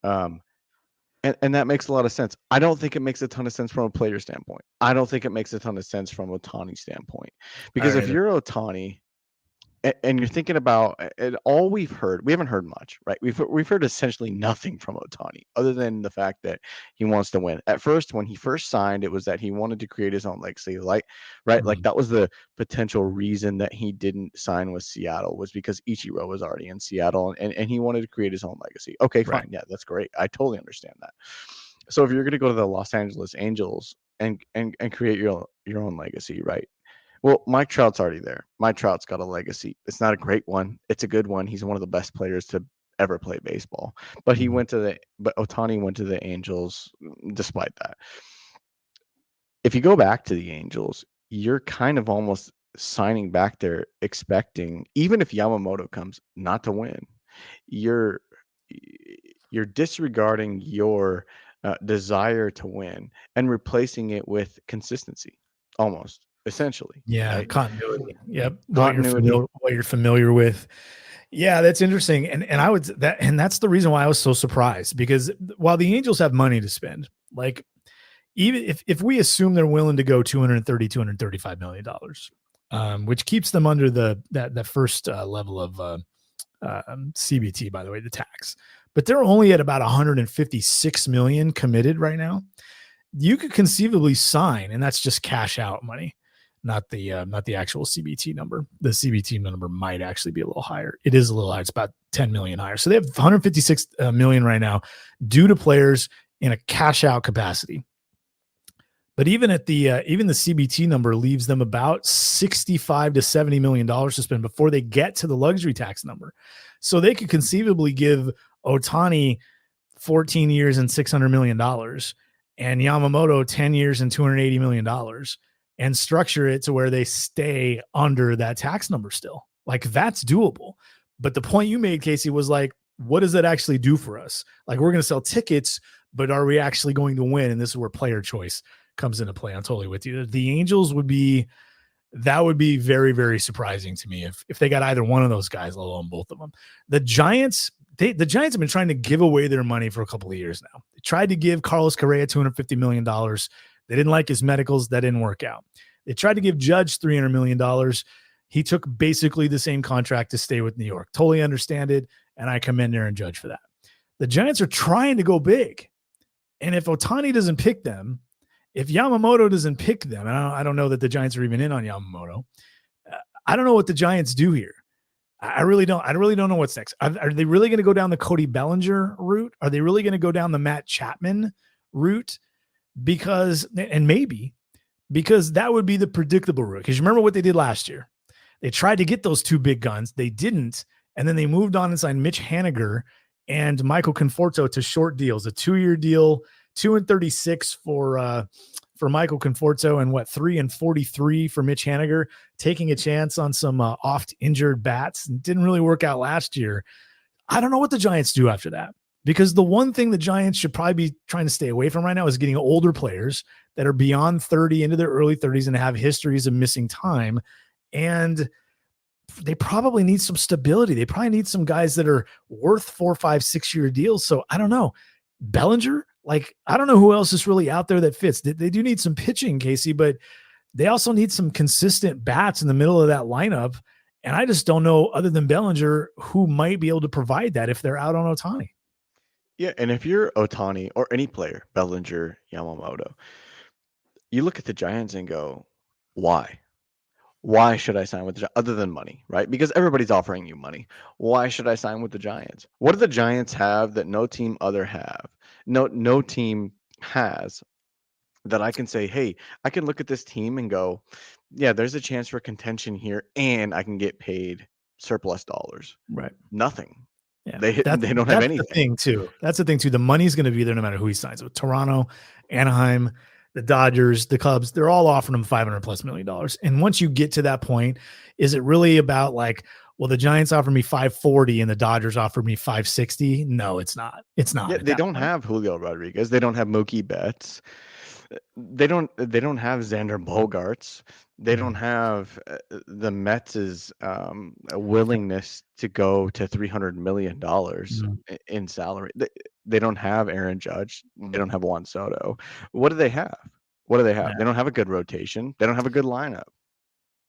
And that makes a lot of sense. I don't think it makes a ton of sense from a player standpoint. I don't think it makes a ton of sense from Ohtani's standpoint. Because if you're Ohtani and you're thinking about it, all we haven't heard much, right? We've heard essentially nothing from Ohtani other than the fact that he wants to win. At first, when he first signed, it was that he wanted to create his own legacy, right? Like that was the potential reason that he didn't sign with Seattle, was because Ichiro was already in Seattle and he wanted to create his own legacy. Okay, fine. Yeah, that's great. I totally understand that. So if you're going to go to the Los Angeles Angels and create your own legacy, right? Well, Mike Trout's already there. Mike Trout's got a legacy. It's not a great one. It's a good one. He's one of the best players to ever play baseball. But Ohtani went to the Angels despite that. If you go back to the Angels, you're kind of almost signing back there expecting, even if Yamamoto comes, not to win. You're disregarding your desire to win and replacing it with consistency, almost. Essentially. Yeah. Right? Continuity. Yep. Continuity. What you're familiar with. Yeah, that's interesting. And that's the reason why I was so surprised, because while the Angels have money to spend, like even if we assume they're willing to go $235 million, which keeps them under that first level of CBT, by the way, the tax, but they're only at about 156 million committed right now. You could conceivably sign, and that's just cash out money. Not the actual CBT number. The CBT number might actually be a little higher. It is a little higher. It's about 10 million higher. So they have 156 million right now due to players in a cash out capacity. But even at the CBT number leaves them about $65 to $70 million to spend before they get to the luxury tax number. So they could conceivably give Ohtani 14 years and $600 million and Yamamoto 10 years and $280 million. And structure it to where they stay under that tax number still. Like, that's doable. But the point you made, Casey, was like, what does that actually do for us? Like, we're going to sell tickets, but are we actually going to win? And this is where player choice comes into play. I'm totally with you. The Angels would be very, very surprising to me if they got either one of those guys, let alone both of them. The Giants have been trying to give away their money for a couple of years now. They tried to give Carlos Correa $250 million. They didn't like his medicals. That didn't work out. They tried to give Judge $300 million. He took basically the same contract to stay with New York. Totally understand it, and I commend Aaron Judge for that. The Giants are trying to go big. And if Ohtani doesn't pick them, if Yamamoto doesn't pick them, and I don't know that the Giants are even in on Yamamoto, I don't know what the Giants do here. I really don't know what's next. Are they really going to go down the Cody Bellinger route? Are they really going to go down the Matt Chapman route? Because that would be the predictable route. Because you remember what they did last year. They tried to get those two big guns. They didn't. And then they moved on and signed Mitch Haniger and Michael Conforto to short deals, a 2-year deal, 2 and 36 for Michael Conforto and 3 and 43 for Mitch Haniger, taking a chance on some oft injured bats. Didn't really work out last year. I don't know what the Giants do after that. Because the one thing the Giants should probably be trying to stay away from right now is getting older players that are beyond 30 into their early 30s and have histories of missing time. And they probably need some stability. They probably need some guys that are worth 4, 5, 6 year deals. So I don't know. Bellinger, Like, I don't know who else is really out there that fits. They do need some pitching, Casey, but they also need some consistent bats in the middle of that lineup. And I just don't know, other than Bellinger, who might be able to provide that if they're out on Ohtani. Yeah, and if you're Ohtani or any player, Bellinger, Yamamoto, you look at the Giants and go, why? Why should I sign with the Giants? Other than money, right? Because everybody's offering you money. Why should I sign with the Giants? What do the Giants have that no team no team has that I can say, hey, I can look at this team and go, yeah, there's a chance for contention here, and I can get paid surplus dollars. Right. Nothing. Yeah, They don't have anything. The thing too. That's the thing too. The money's going to be there no matter who he signs with. Toronto, Anaheim, the Dodgers, the Cubs, they're all offering him $500+ million. And once you get to that point, is it really about like, well, the Giants offered me 540 and the Dodgers offered me 560? No, it's not. It's not. Yeah, they don't have Julio Rodriguez. They don't have Mookie Betts. They don't have Xander Bogaerts. They don't have the Mets' willingness to go to $300 million in salary. They don't have Aaron Judge. They don't have Juan Soto. What do they have? Yeah. They don't have a good rotation. They don't have a good lineup.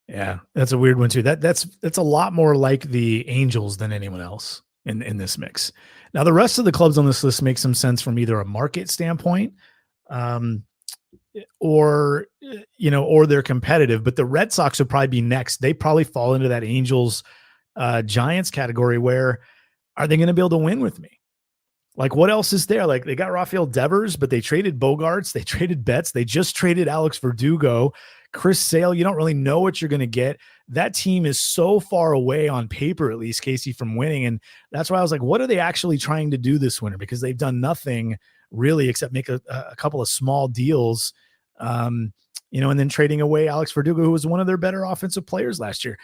Yeah, that's a weird one too. That's a lot more like the Angels than anyone else in this mix. Now, the rest of the clubs on this list make some sense from either a market standpoint, or they're competitive. But the Red Sox would probably be next. They probably fall into that Angels Giants category. Where are they going to be able to win with me? Like, what else is there? Like, they got Rafael Devers, but they traded Bogarts, they traded Betts, they just traded Alex Verdugo, Chris Sale. You don't really know what you're going to get. That team is so far away on paper, at least, Casey, from winning. And that's why I was like, what are they actually trying to do this winter? Because they've done nothing really except make a couple of small deals, and then trading away Alex Verdugo, who was one of their better offensive players last year.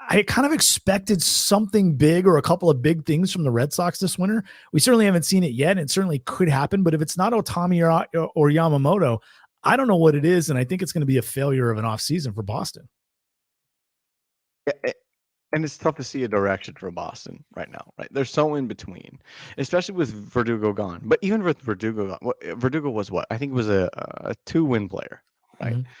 I kind of expected something big or a couple of big things from the Red Sox this winter. We certainly haven't seen it yet. And it certainly could happen. But if it's not Ohtani or Yamamoto, I don't know what it is. And I think it's going to be a failure of an offseason for Boston. And it's tough to see a direction for Boston right now, right? They're so in between, especially with Verdugo gone. But even with Verdugo gone, Verdugo was what? I think it was a 2-win player, right? Mm-hmm.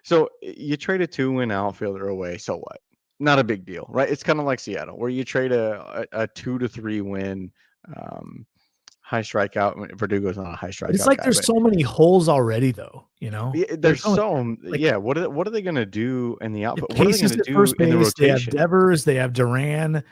So you trade a 2-win outfielder away, so what? Not a big deal, right? It's kind of like Seattle, where you trade a 2 to 3 win high strikeout. Verdugo's not a high strikeout. It's like guy, there's so many holes already, though. Yeah, there's What are they going to do in the outfield? What are they going to do in the rotation? They have Devers, they have Duran.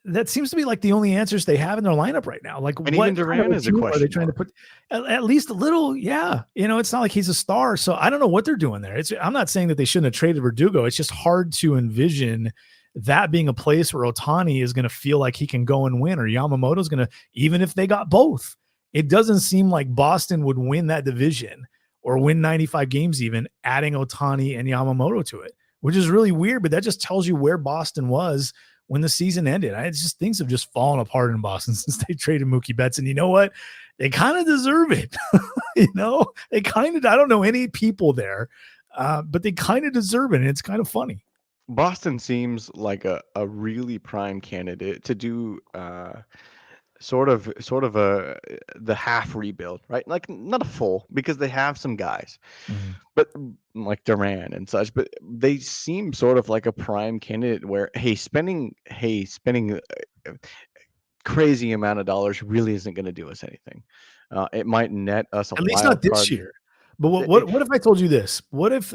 That seems to be like the only answers they have in their lineup right now. Like, and what even Duran is a question. Are they trying to put at least a little? Yeah, it's not like he's a star, so I don't know what they're doing there. I'm not saying that they shouldn't have traded Verdugo. It's just hard to envision that being a place where Ohtani is going to feel like he can go and win, or Yamamoto's going to, even if they got both. It doesn't seem like Boston would win that division or win 95 games even, adding Ohtani and Yamamoto to it, which is really weird. But that just tells you where Boston was when the season ended. It's just, things have just fallen apart in Boston since they traded Mookie Betts. And you know what? They kind of deserve it. They kind of, I don't know any people there, but they kind of deserve it. And it's kind of funny. Boston seems like a really prime candidate to do sort of the half rebuild, right? Like, not a full, because they have some guys, but like Duran and such, but they seem sort of like a prime candidate where, spending crazy amount of dollars really isn't going to do us anything. It might net us at least not this year. But what if I told you this? What if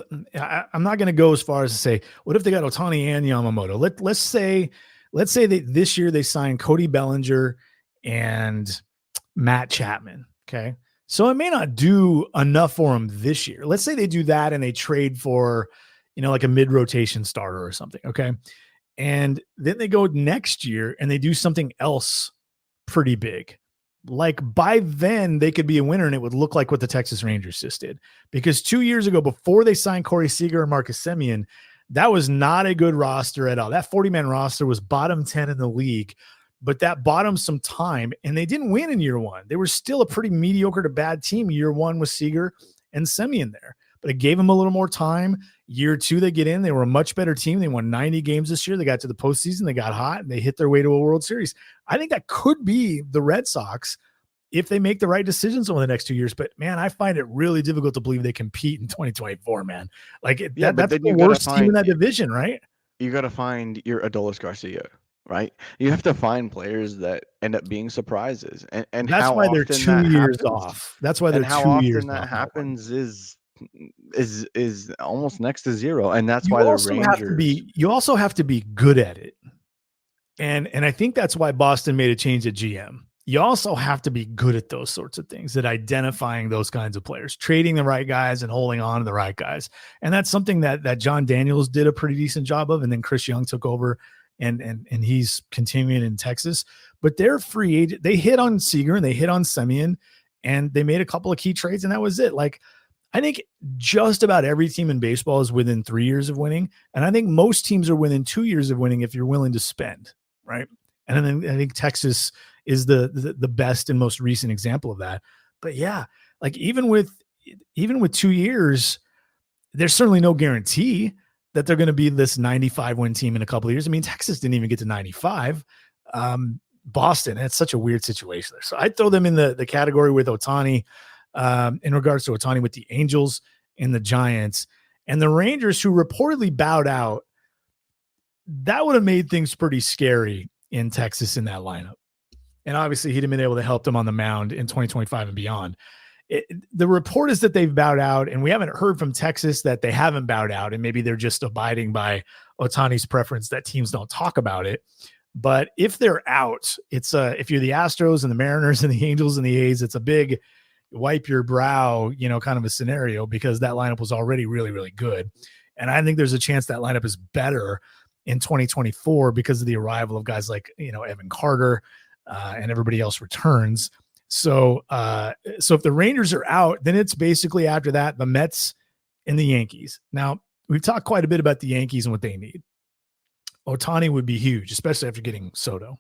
I'm not going to go as far as to say, what if they got Ohtani and Yamamoto? Let's say that this year they signed Cody Bellinger and Matt Chapman. Okay. So it may not do enough for them this year. Let's say they do that and they trade for, like a mid-rotation starter or something. Okay. And then they go next year and they do something else pretty big. Like, by then they could be a winner and it would look like what the Texas Rangers just did. Because 2 years ago, before they signed Corey Seager and Marcus Semien, that was not a good roster at all. That 40-man roster was bottom 10 in the league, but that bought them some time, and they didn't win in year one. They were still a pretty mediocre to bad team year one with Seager and Semien there, but it gave them a little more time. Year two, they get in. They were a much better team. They won 90 games this year. They got to the postseason. They got hot, and they hit their way to a World Series. I think that could be the Red Sox if they make the right decisions over the next 2 years. But man, I find it really difficult to believe they compete in 2024, man. Like that's the worst team in that division, right? You got to find your Adolis Garcia, right? You have to find players that end up being surprises, and that's how why they're often 2 that years happens, off. That's why they're and how 2 years often that off. happens is almost next to zero, and that's You why the also Rangers. you also have to be good at it, and I think that's why Boston made a change at GM. You also have to be good at those sorts of things, at identifying those kinds of players, trading the right guys and holding on to the right guys. And that's something that John Daniels did a pretty decent job of. And then Chris Young took over and he's continuing in Texas, but they're free agent. They hit on Seager and they hit on Semien and they made a couple of key trades and that was it. Like, I think just about every team in baseball is within 3 years of winning. And I think most teams are within 2 years of winning if you're willing to spend, right? And then I think Texas is the best and most recent example of that. But yeah, like even with 2 years, there's certainly no guarantee that they're going to be this 95 win team in a couple of years. I mean, Texas didn't even get to 95. Boston, it's such a weird situation there. So I'd throw them in the category with Ohtani, in regards to Ohtani, with the Angels and the Giants and the Rangers, who reportedly bowed out. That would have made things pretty scary in Texas in that lineup. And obviously he'd have been able to help them on the mound in 2025 and beyond. The report is that they've bowed out, and we haven't heard from Texas that they haven't bowed out, and maybe they're just abiding by Ohtani's preference that teams don't talk about it. But if they're out, it's if you're the Astros and the Mariners and the Angels and the A's, it's a big wipe your brow, kind of a scenario, because that lineup was already really, really good. And I think there's a chance that lineup is better in 2024 because of the arrival of guys like, Evan Carter, and everybody else returns. So if the Rangers are out, then it's basically after that, the Mets and the Yankees. Now, we've talked quite a bit about the Yankees and what they need. Ohtani would be huge, especially after getting Soto.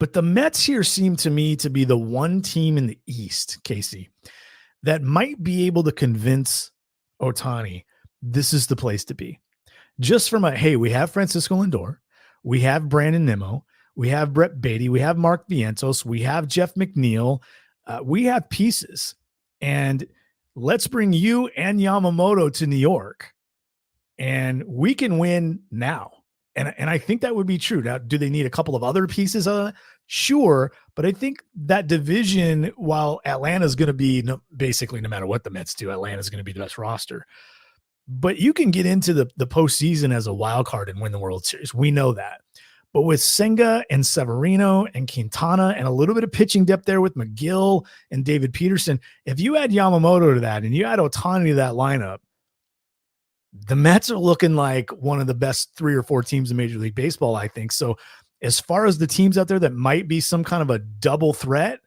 But the Mets here seem to me to be the one team in the East, Casey, that might be able to convince Ohtani this is the place to be. Just from hey, we have Francisco Lindor, we have Brandon Nimmo, we have Brett Beatty, we have Mark Vientos, we have Jeff McNeil, we have pieces, and let's bring you and Yamamoto to New York, and we can win now. And I think that would be true. Now, do they need a couple of other pieces? Sure, but I think that division, while Atlanta's going to be basically no matter what the Mets do, Atlanta's going to be the best roster. But you can get into the postseason as a wild card and win the World Series. We know that. But with Senga and Severino and Quintana and a little bit of pitching depth there with McGill and David Peterson, if you add Yamamoto to that and you add Ohtani to that lineup, the Mets are looking like one of the best 3 or 4 teams in Major League Baseball, I think. So as far as the teams out there that might be some kind of a double threat,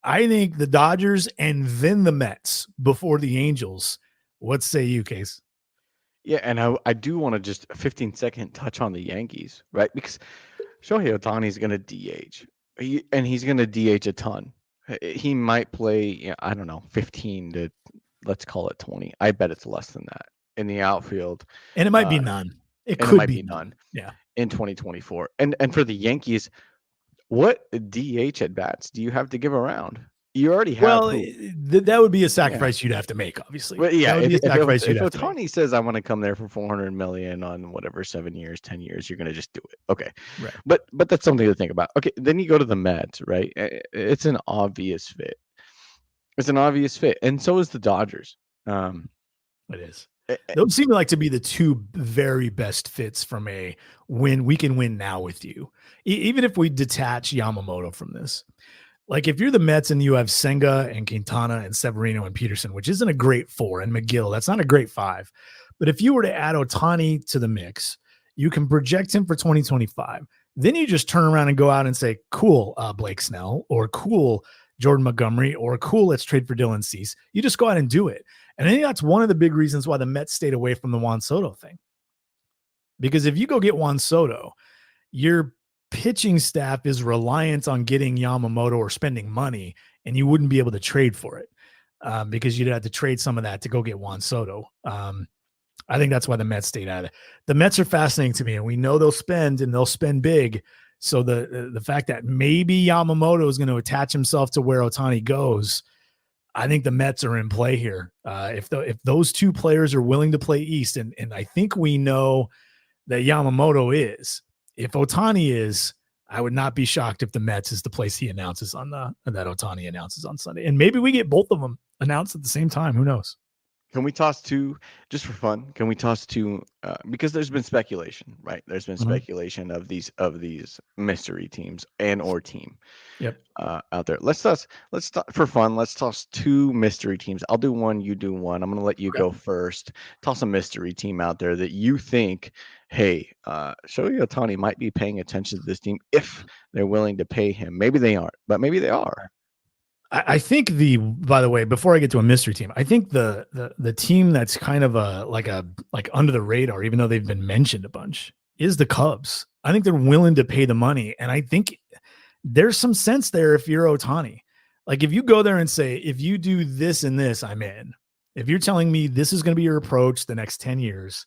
I think the Dodgers and then the Mets before the Angels. What say you, Case? Yeah, and I do want to just a 15-second touch on the Yankees, right? Because Shohei Ohtani is going to DH, and he's going to DH a ton. He might play, I don't know, 15 to, let's call it 20. I bet it's less than that in the outfield. And it might be none. It could be none. Yeah. In 2024. And for the Yankees, what DH at bats do you have to give around? You already have. Well, that would be a sacrifice you'd have to make, obviously. But yeah, if Ohtani says I want to come there for $400 million on whatever 7 years, 10 years, you're going to just do it. Okay, right. But that's something to think about. Okay, then you go to the Mets, right? It's an obvious fit. And so is the Dodgers. It is. Those seem like to be the two very best fits from a win. We can win now with you, even if we detach Yamamoto from this. Like if you're the Mets and you have Senga and Quintana and Severino and Peterson, which isn't a great 4, and McGill, that's not a great 5. But if you were to add Ohtani to the mix, you can project him for 2025. Then you just turn around and go out and say, cool, Blake Snell, or cool, Jordan Montgomery, or cool, let's trade for Dylan Cease. You just go out and do it. And I think that's one of the big reasons why the Mets stayed away from the Juan Soto thing. Because if you go get Juan Soto, your pitching staff is reliant on getting Yamamoto or spending money, and you wouldn't be able to trade for it because you'd have to trade some of that to go get Juan Soto. I think that's why the Mets stayed out of it. The Mets are fascinating to me, and we know they'll spend, and they'll spend big. So the fact that maybe Yamamoto is going to attach himself to where Ohtani goes, I think the Mets are in play here. If those two players are willing to play East, and I think we know that Yamamoto is. If Ohtani is, I would not be shocked if the Mets is the place he announces that Ohtani announces on Sunday. And maybe we get both of them announced at the same time. Who knows? Can we toss two, just for fun? Can we toss two? Because there's been speculation, right? There's been speculation of these mystery teams or team. Yep. Out there. Let's toss for fun. Let's toss two mystery teams. I'll do one. You do one. I'm gonna let you go first. Toss a mystery team out there that you think, hey, Shohei Ohtani might be paying attention to this team if they're willing to pay him. Maybe they aren't, but maybe they are. I think by the way, before I get to a mystery team, I think the team that's kind of like under the radar, even though they've been mentioned a bunch, is the Cubs. I think they're willing to pay the money. And I think there's some sense there if you're Ohtani. Like if you go there and say, if you do this and this, I'm in. If you're telling me this is going to be your approach the next 10 years,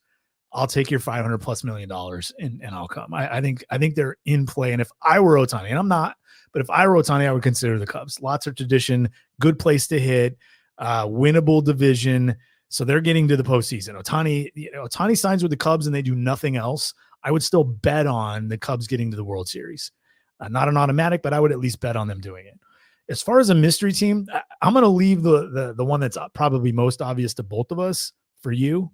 I'll take your $500+ million and I'll come. I think they're in play. And if I were Ohtani, and I'm not, but if I were Ohtani, I would consider the Cubs. Lots of tradition, good place to hit, winnable division. So they're getting to the postseason. Ohtani signs with the Cubs and they do nothing else. I would still bet on the Cubs getting to the World Series. Not an automatic, but I would at least bet on them doing it. As far as a mystery team, I'm going to leave the one that's probably most obvious to both of us for you.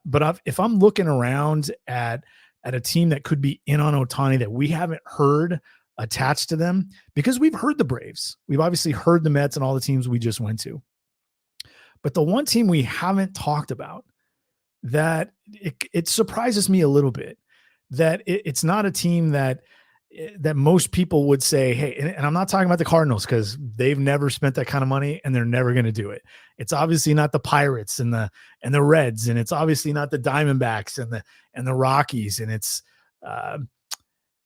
But if I'm looking around at a team that could be in on Ohtani that we haven't heard attached to them, because we've heard the Braves, we've obviously heard the Mets and all the teams we just went to. But the one team we haven't talked about that it surprises me a little bit that it's not a team that most people would say, hey, and I'm not talking about the Cardinals because they've never spent that kind of money and they're never going to do it. It's obviously not the Pirates and the Reds, and it's obviously not the Diamondbacks and the Rockies. And it's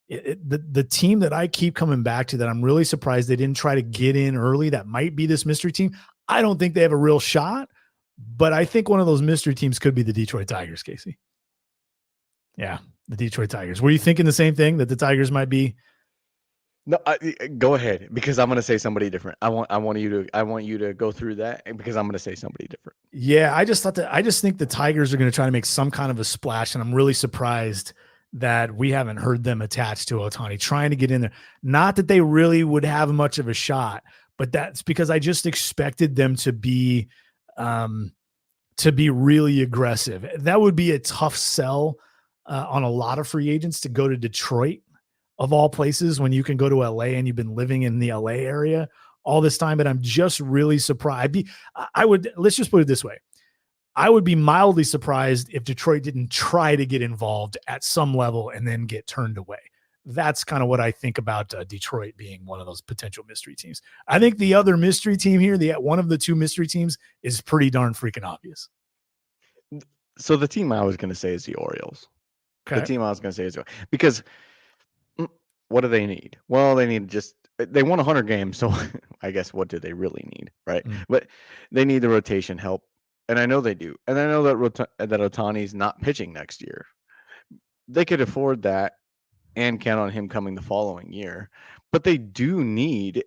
the team that I keep coming back to that I'm really surprised they didn't try to get in early. That might be this mystery team. I don't think they have a real shot, but I think one of those mystery teams could be the Detroit Tigers, Casey. Yeah. The Detroit Tigers. Were you thinking the same thing, that the Tigers might be? No, go ahead, because I'm going to say somebody different. I want you to go through that because I'm going to say somebody different. Yeah, I just think the Tigers are going to try to make some kind of a splash, and I'm really surprised that we haven't heard them attached to Ohtani trying to get in there. Not that they really would have much of a shot, but that's because I just expected them to be really aggressive. That would be a tough sell on a lot of free agents to go to Detroit, of all places, when you can go to LA and you've been living in the LA area all this time. But I'm just really surprised. Let's just put it this way. I would be mildly surprised if Detroit didn't try to get involved at some level and then get turned away. That's kind of what I think about Detroit being one of those potential mystery teams. I think the other mystery team here, one of the two mystery teams, is pretty darn freaking obvious. So the team I was going to say is the Orioles. Okay. The team I was going to say is because what do they need? Well, they won 100 games, so I guess what do they really need, right? But they need the rotation help, and I know they do. And I know that Ohtani's not pitching next year. They could afford that and count on him coming the following year, but they do need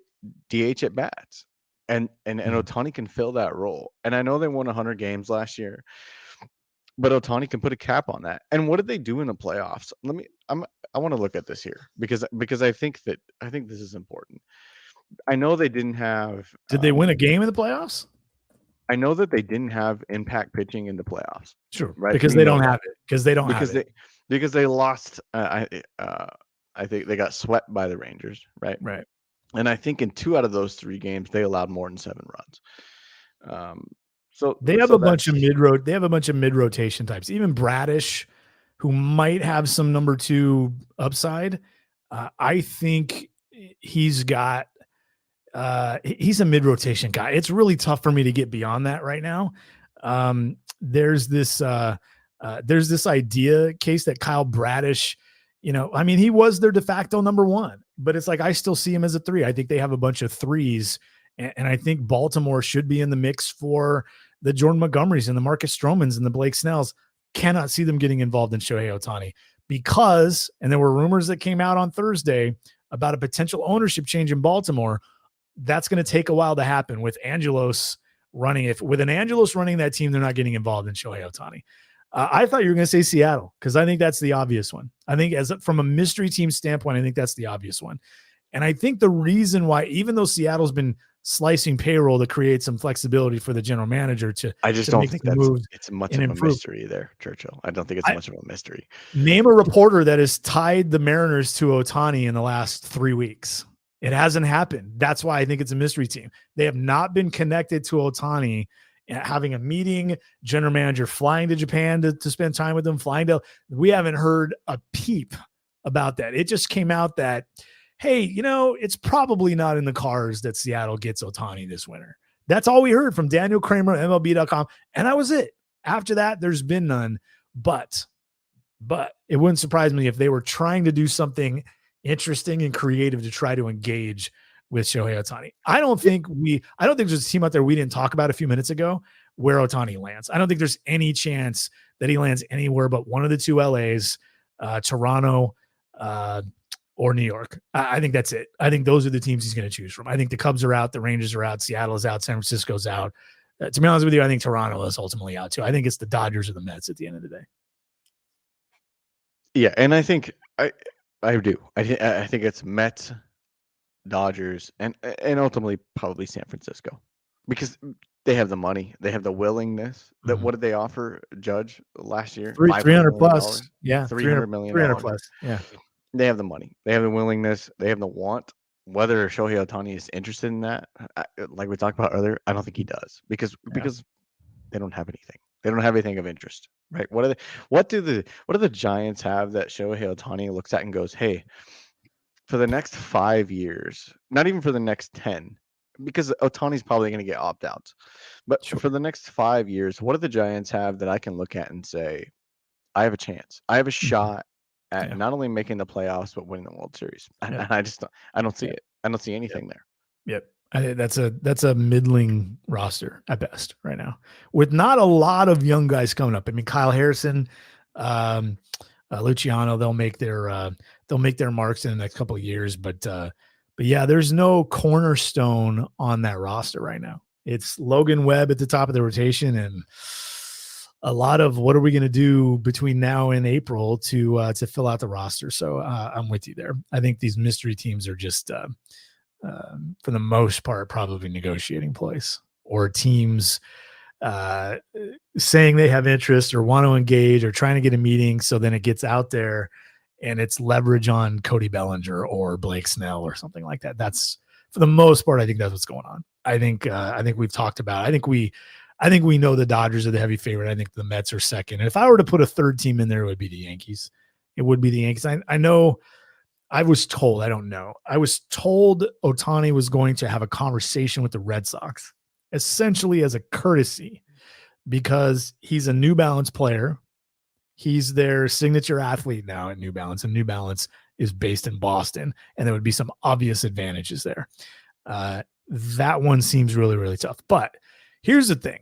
DH at bats, and Ohtani can fill that role. And I know they won 100 games last year, but Ohtani can put a cap on that. And what did they do in the playoffs? I want to look at this here because I think this is important. I know they didn't have. Did they win a game in the playoffs? I know that they didn't have impact pitching in the playoffs. Sure, right? Because they don't have it. Because they lost. I think they got swept by the Rangers, right? Right. And I think in 2 out of those 3 games they allowed more than 7 runs. So they have a bunch of mid-rotation types. Even Bradish, who might have some number 2 upside. I think he's a mid-rotation guy. It's really tough for me to get beyond that right now. There's this idea case that Kyle Bradish, he was their de facto number 1, but it's like, I still see him as a 3. I think they have a bunch of 3s. And I think Baltimore should be in the mix for the Jordan Montgomerys and the Marcus Stromans and the Blake Snells. Cannot see them getting involved in Shohei Ohtani. because, and there were rumors that came out on Thursday about a potential ownership change in Baltimore. That's going to take a while to happen with Angelos running. With an Angelos running that team, they're not getting involved in Shohei Ohtani. I thought you were going to say Seattle because I think that's the obvious one. I think from a mystery team standpoint, I think that's the obvious one. And I think the reason why, even though Seattle's been slicing payroll to create some flexibility for the general manager I just don't think it's much of a mystery there, Churchill. I don't think it's much of a mystery. Name a reporter that has tied the Mariners to Ohtani in the last 3 weeks. It hasn't happened. That's why I think it's a mystery team. They have not been connected to Ohtani, having a meeting, general manager flying to Japan to spend time with them, we haven't heard a peep about that. It just came out that, hey, it's probably not in the cards that Seattle gets Ohtani this winter. That's all we heard from Daniel Kramer, MLB.com. And that was it. After that, there's been none. But it wouldn't surprise me if they were trying to do something interesting and creative to try to engage with Shohei Ohtani. I don't think there's a team out there we didn't talk about a few minutes ago where Ohtani lands. I don't think there's any chance that he lands anywhere but one of the two LAs, Toronto, or New York. I think that's it. I think those are the teams he's going to choose from. I think the Cubs are out, the Rangers are out, Seattle's out, San Francisco's out. To be honest with you, I think Toronto is ultimately out too. I think it's the Dodgers or the Mets at the end of the day. Yeah, and I think I do. I think it's Mets, Dodgers, and ultimately probably San Francisco, because they have the money, they have the willingness. That what did they offer Judge last year? 300 plus. Yeah, $300 million. 300 plus. Yeah. They have the money, they have the willingness, they have the want. Whether Shohei Ohtani is interested in that, like we talked about earlier, I don't think he does because they don't have anything. They don't have anything of interest, right? What do the Giants have that Shohei Ohtani looks at and goes, hey, for the next 5 years, not even for the next 10, because Ohtani's probably going to get opt-outs, but for the next 5 years, what do the Giants have that I can look at and say, I have a chance, I have a shot at not only making the playoffs but winning the World Series? And I don't see it. I don't see anything there. Yep. I think that's a middling roster at best right now, with not a lot of young guys coming up. I mean, Kyle Harrison, Luciano, they'll make their marks in the next couple of years, but yeah, there's no cornerstone on that roster right now. It's Logan Webb at the top of the rotation, and a lot of what are we going to do between now and April to fill out the roster. So I'm with you there. I think these mystery teams are just, for the most part, probably negotiating place, or teams saying they have interest or want to engage or trying to get a meeting. So then it gets out there and it's leverage on Cody Bellinger or Blake Snell or something like that. That's, for the most part, I think that's what's going on. I think we've talked about it. I think we know the Dodgers are the heavy favorite. I think the Mets are second. And if I were to put a third team in there, it would be the Yankees. It would be the Yankees. I know. I was told Ohtani was going to have a conversation with the Red Sox, essentially as a courtesy, because he's a New Balance player. He's their signature athlete now at New Balance, and New Balance is based in Boston, and there would be some obvious advantages there. That one seems really, really tough. But here's the thing.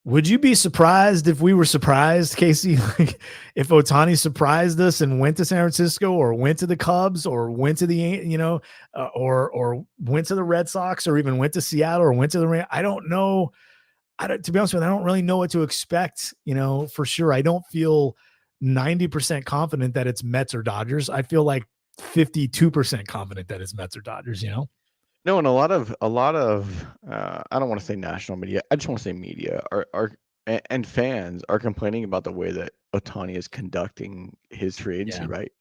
Would you be surprised if we were surprised, Casey? Like, if Ohtani surprised us and went to San Francisco, or went to the Cubs, or went to the, or went to the Red Sox, or even went to Seattle, or went to the Rams? I don't know. To be honest with you, I don't really know what to expect, for sure. I don't feel 90% confident that it's Mets or Dodgers. I feel like 52% confident that it's Mets or Dodgers, No, and a lot of I don't want to say national media, I just want to say media and fans are complaining about the way that Ohtani is conducting his free agency, right?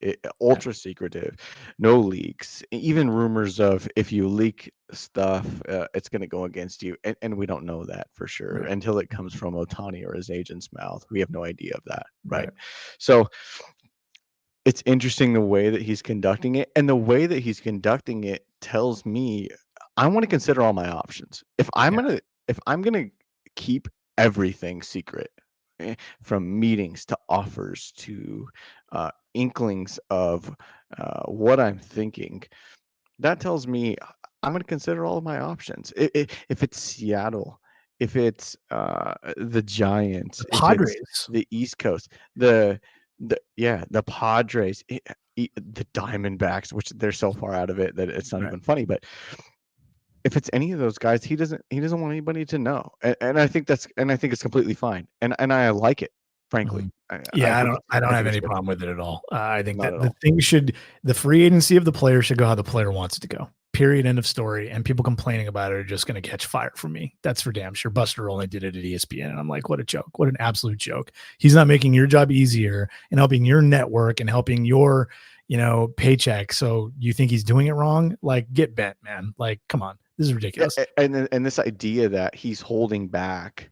Ultra secretive, no leaks, even rumors of if you leak stuff, it's going to go against you, and we don't know that for sure until it comes from Ohtani or his agent's mouth. We have no idea of that, right? So it's interesting the way that he's conducting it, and the way that he's conducting it tells me I want to consider all my options. If I'm gonna keep everything secret, from meetings to offers to inklings of what I'm thinking, that tells me I'm going to consider all of my options. If it's Seattle, if it's the Giants, the Padres, if it's the East Coast, the the Padres, the Diamondbacks, which they're so far out of it that it's not Right. even funny. But if it's any of those guys, he doesn't want anybody to know, and I think it's completely fine, and I like it, frankly. Mhm. I Yeah, think I don't I have think it's any good. problem with it at all. I think Not that at the all. thing the free agency of the player should go how the player wants it to go. Period. End of story. And people complaining about it are just going to catch fire from me. That's for damn sure. Buster only did it at ESPN, and I'm like, what a joke! What an absolute joke! He's not making your job easier and helping your network and helping your, paycheck. So you think he's doing it wrong? Like, get bent, man. Like, come on, this is ridiculous. And this idea that he's holding back,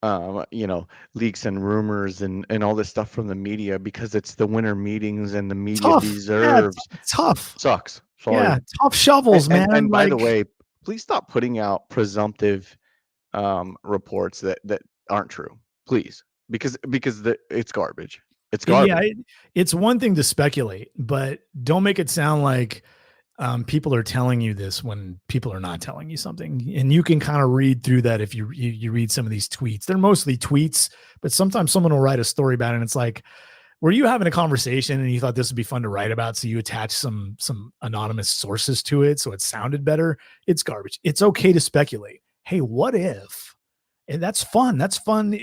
leaks and rumors and all this stuff from the media because it's the winter meetings and the media Tough. Yeah, deserves tough. sucks. Sorry. Yeah, tough shovels, man. And by the Like, way, please stop putting out presumptive reports that aren't true, please, because it's garbage. It's yeah, garbage. it's one thing to speculate, but don't make it sound like people are telling you this when people are not telling you something. And you can kind of read through that if you read some of these tweets. They're mostly tweets, but sometimes someone will write a story about it, and it's like, were you having a conversation and you thought this would be fun to write about, so you attach some anonymous sources to it so it sounded better? It's garbage. It's okay to speculate. Hey, what if? And that's fun. That's fun.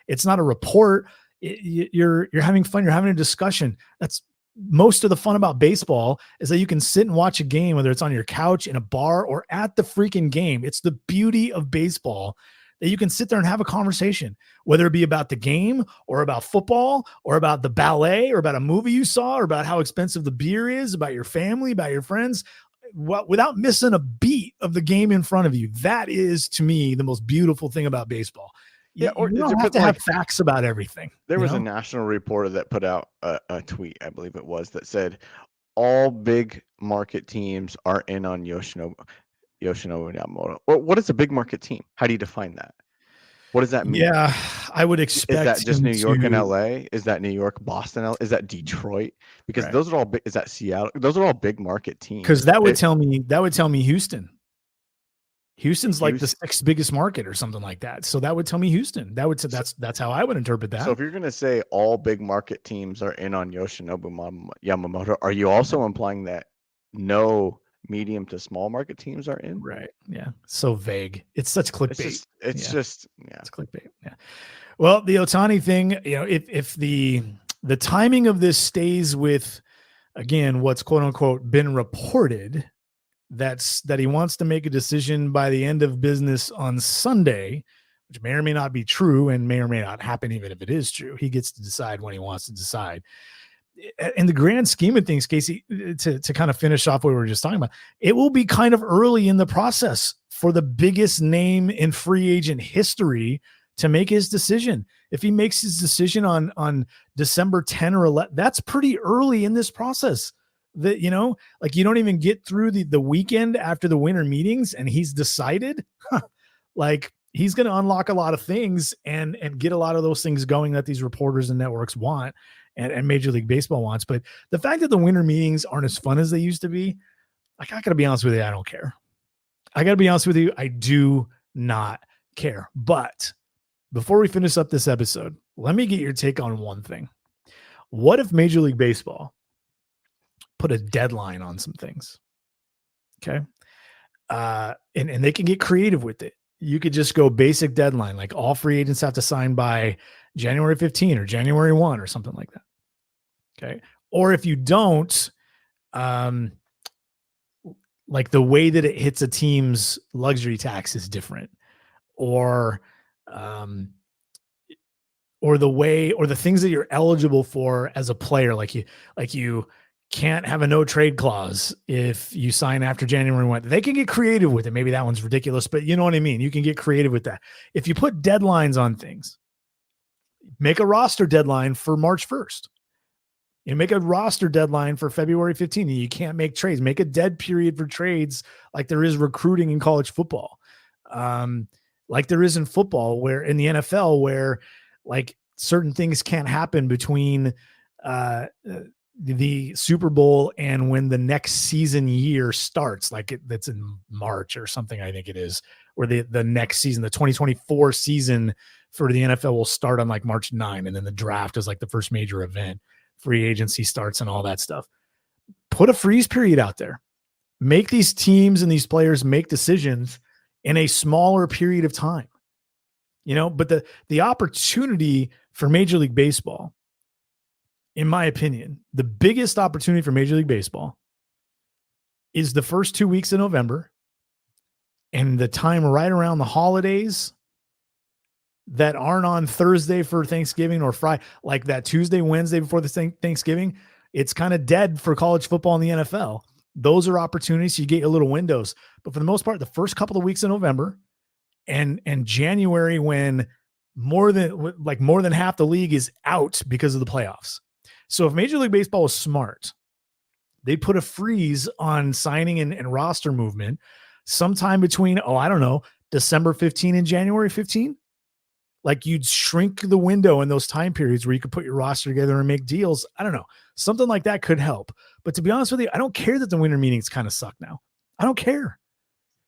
It's not a report. You're having fun. You're having a discussion. That's most of the fun about baseball, is that you can sit and watch a game, whether it's on your couch, in a bar, or at the freaking game. It's the beauty of baseball that you can sit there and have a conversation, whether it be about the game or about football or about the ballet or about a movie you saw or about how expensive the beer is, about your family, about your friends, without missing a beat of the game in front of you. That is, to me, the most beautiful thing about baseball. Yeah, You don't have to have facts about everything. There was a national reporter that put out a tweet, I believe it was, that said all big market teams are in on Yoshinobu Yamamoto. What is a big market team? How do you define that? What does that mean? Yeah, I would expect. Is that just New York and to, LA? Is that New York, Boston? Is that Detroit? Because Right. those are all big. Is that Seattle? Those are all big market teams. Because that would tell me Houston. Houston's like the Houston. 6th biggest market or something like that. So that would tell me Houston. That's how I would interpret that. So if you're going to say all big market teams are in on Yoshinobu Yamamoto, are you also implying that no medium to small market teams are in? Right. Yeah. So vague. It's such clickbait. It's just It's clickbait. Yeah. Well, the Ohtani thing, if the timing of this stays with, again, what's quote unquote been reported, that he wants to make a decision by the end of business on Sunday, which may or may not be true and may or may not happen. Even if it is true, he gets to decide when he wants to decide. In the grand scheme of things, Casey, to kind of finish off what we were just talking about, it will be kind of early in the process for the biggest name in free agent history to make his decision. If he makes his decision on December 10 or 11, that's pretty early in this process. That, like, you don't even get through the weekend after the winter meetings and he's decided. Like, he's going to unlock a lot of things and get a lot of those things going that these reporters and networks want and Major League Baseball wants. But the fact that the winter meetings aren't as fun as they used to be, like, I gotta be honest with you, I don't care. I gotta be honest with you, I do not care. But before we finish up this episode, let me get your take on one thing. What if Major League Baseball put a deadline on some things? Okay. And they can get creative with it. You could just go basic deadline, like all free agents have to sign by January 15 or January 1 or something like that. Okay. Or if you don't, like, the way that it hits a team's luxury tax is different, or the way, or the things that you're eligible for as a player, like you can't have a no trade clause if you sign after January 1. They can get creative with it. Maybe that one's ridiculous, but you know what I mean? You can get creative with that. If you put deadlines on things, make a roster deadline for March 1st. You make a roster deadline for February 15th. You can't make trades. Make a dead period for trades, like there is recruiting in college football. Like there is in football, where in the NFL, where like certain things can't happen between the Super Bowl and when the next season year starts, like that's in March or something, I think it is, where the next season, the 2024 season for the NFL will start on like March 9, and then the draft is like the first major event. Free agency starts and all that stuff. Put a freeze period out there. Make these teams and these players make decisions in a smaller period of time. But the opportunity for Major League Baseball, in my opinion, the biggest opportunity for Major League Baseball is the first 2 weeks of November and the time right around the holidays that aren't on Thursday for Thanksgiving or Friday, like that Tuesday, Wednesday before the Thanksgiving. It's kind of dead for college football in the NFL. Those are opportunities. You get your little windows, but for the most part, the first couple of weeks of November and January, when more than half the league is out because of the playoffs. So if Major League Baseball was smart, they put a freeze on signing and roster movement sometime between, December 15 and January 15. Like you'd shrink the window in those time periods where you could put your roster together and make deals. I don't know. Something like that could help. But to be honest with you, I don't care that the winter meetings kind of suck now. I don't care.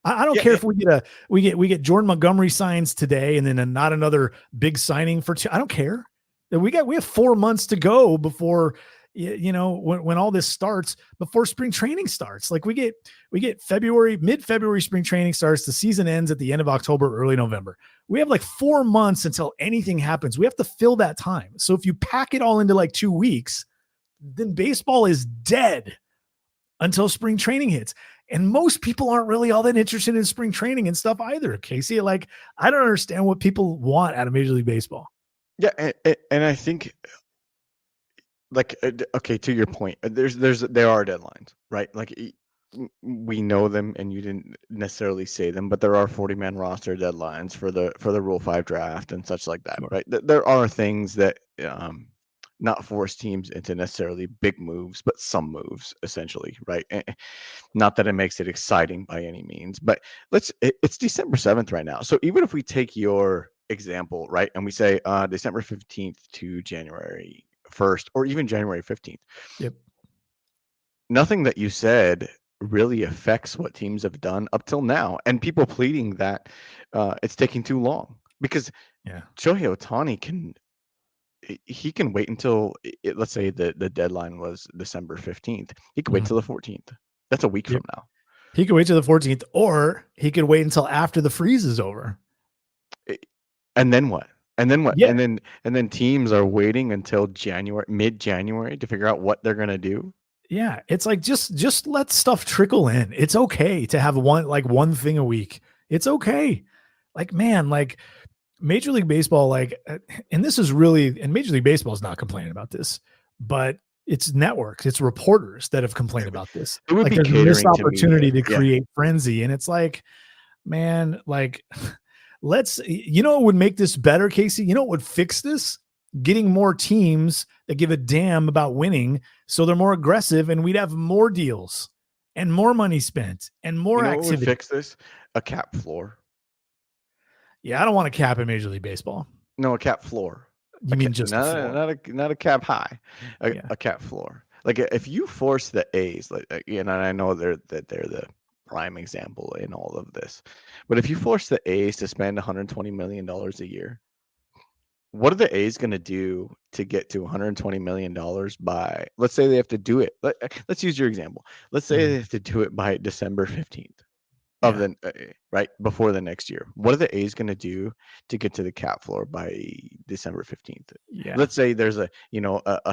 I don't care if we get Jordan Montgomery signs today and then not another big signing for two. I don't care. We have 4 months to go before when all this starts, before spring training starts. Like we get mid-February spring training starts. The season ends at the end of October, early November. We have like 4 months until anything happens. We have to fill that time. So if you pack it all into like 2 weeks, then baseball is dead until spring training hits. And most people aren't really all that interested in spring training and stuff either, Casey. Like, I don't understand what people want out of Major League Baseball. Yeah, and I think, like, okay, to your point, there are deadlines, right? Like, we know them, and you didn't necessarily say them, but there are 40-man roster deadlines for the Rule 5 draft and such like that, right? There are things that not force teams into necessarily big moves, but some moves, essentially, right? Not that it makes it exciting by any means, but it's December 7th right now. So even if we take your example, right, and we say December 15th to January 1st, or even January 15th. Yep. Nothing that you said really affects what teams have done up till now. And people pleading that it's taking too long because Shohei Ohtani can wait until, let's say the deadline was December 15th. He could wait till the 14th. That's a week from now. He could wait till the 14th, or he could wait until after the freeze is over. And then what? And then what? Yeah. And then teams are waiting until mid-January to figure out what they're going to do. Yeah. It's like, just let stuff trickle in. It's okay to have one thing a week. It's okay. Like, man, like Major League Baseball, like, and this is really, and Major League Baseball is not complaining about this, but it's networks, it's reporters that have complained about this. It would like be there's a catering missed opportunity to to create frenzy. And it's like, man, like, what would make this better, Casey? What would fix this? Getting more teams that give a damn about winning, so they're more aggressive, and we'd have more deals and more money spent and more activity. What would fix this? A cap floor. Yeah, I don't want a cap in Major League Baseball. No, a cap floor. You mean just not a cap high, a cap floor. Like if you force the A's, and I know they're the prime example in all of this, but if you force the A's to spend $120 million a year, what are the A's going to do to get to $120 million by, let's say they have to do it. Let's use your example. Let's say they have to do it by December 15th of right before the next year. What are the A's going to do to get to the cap floor by December 15th? Yeah. Let's say there's a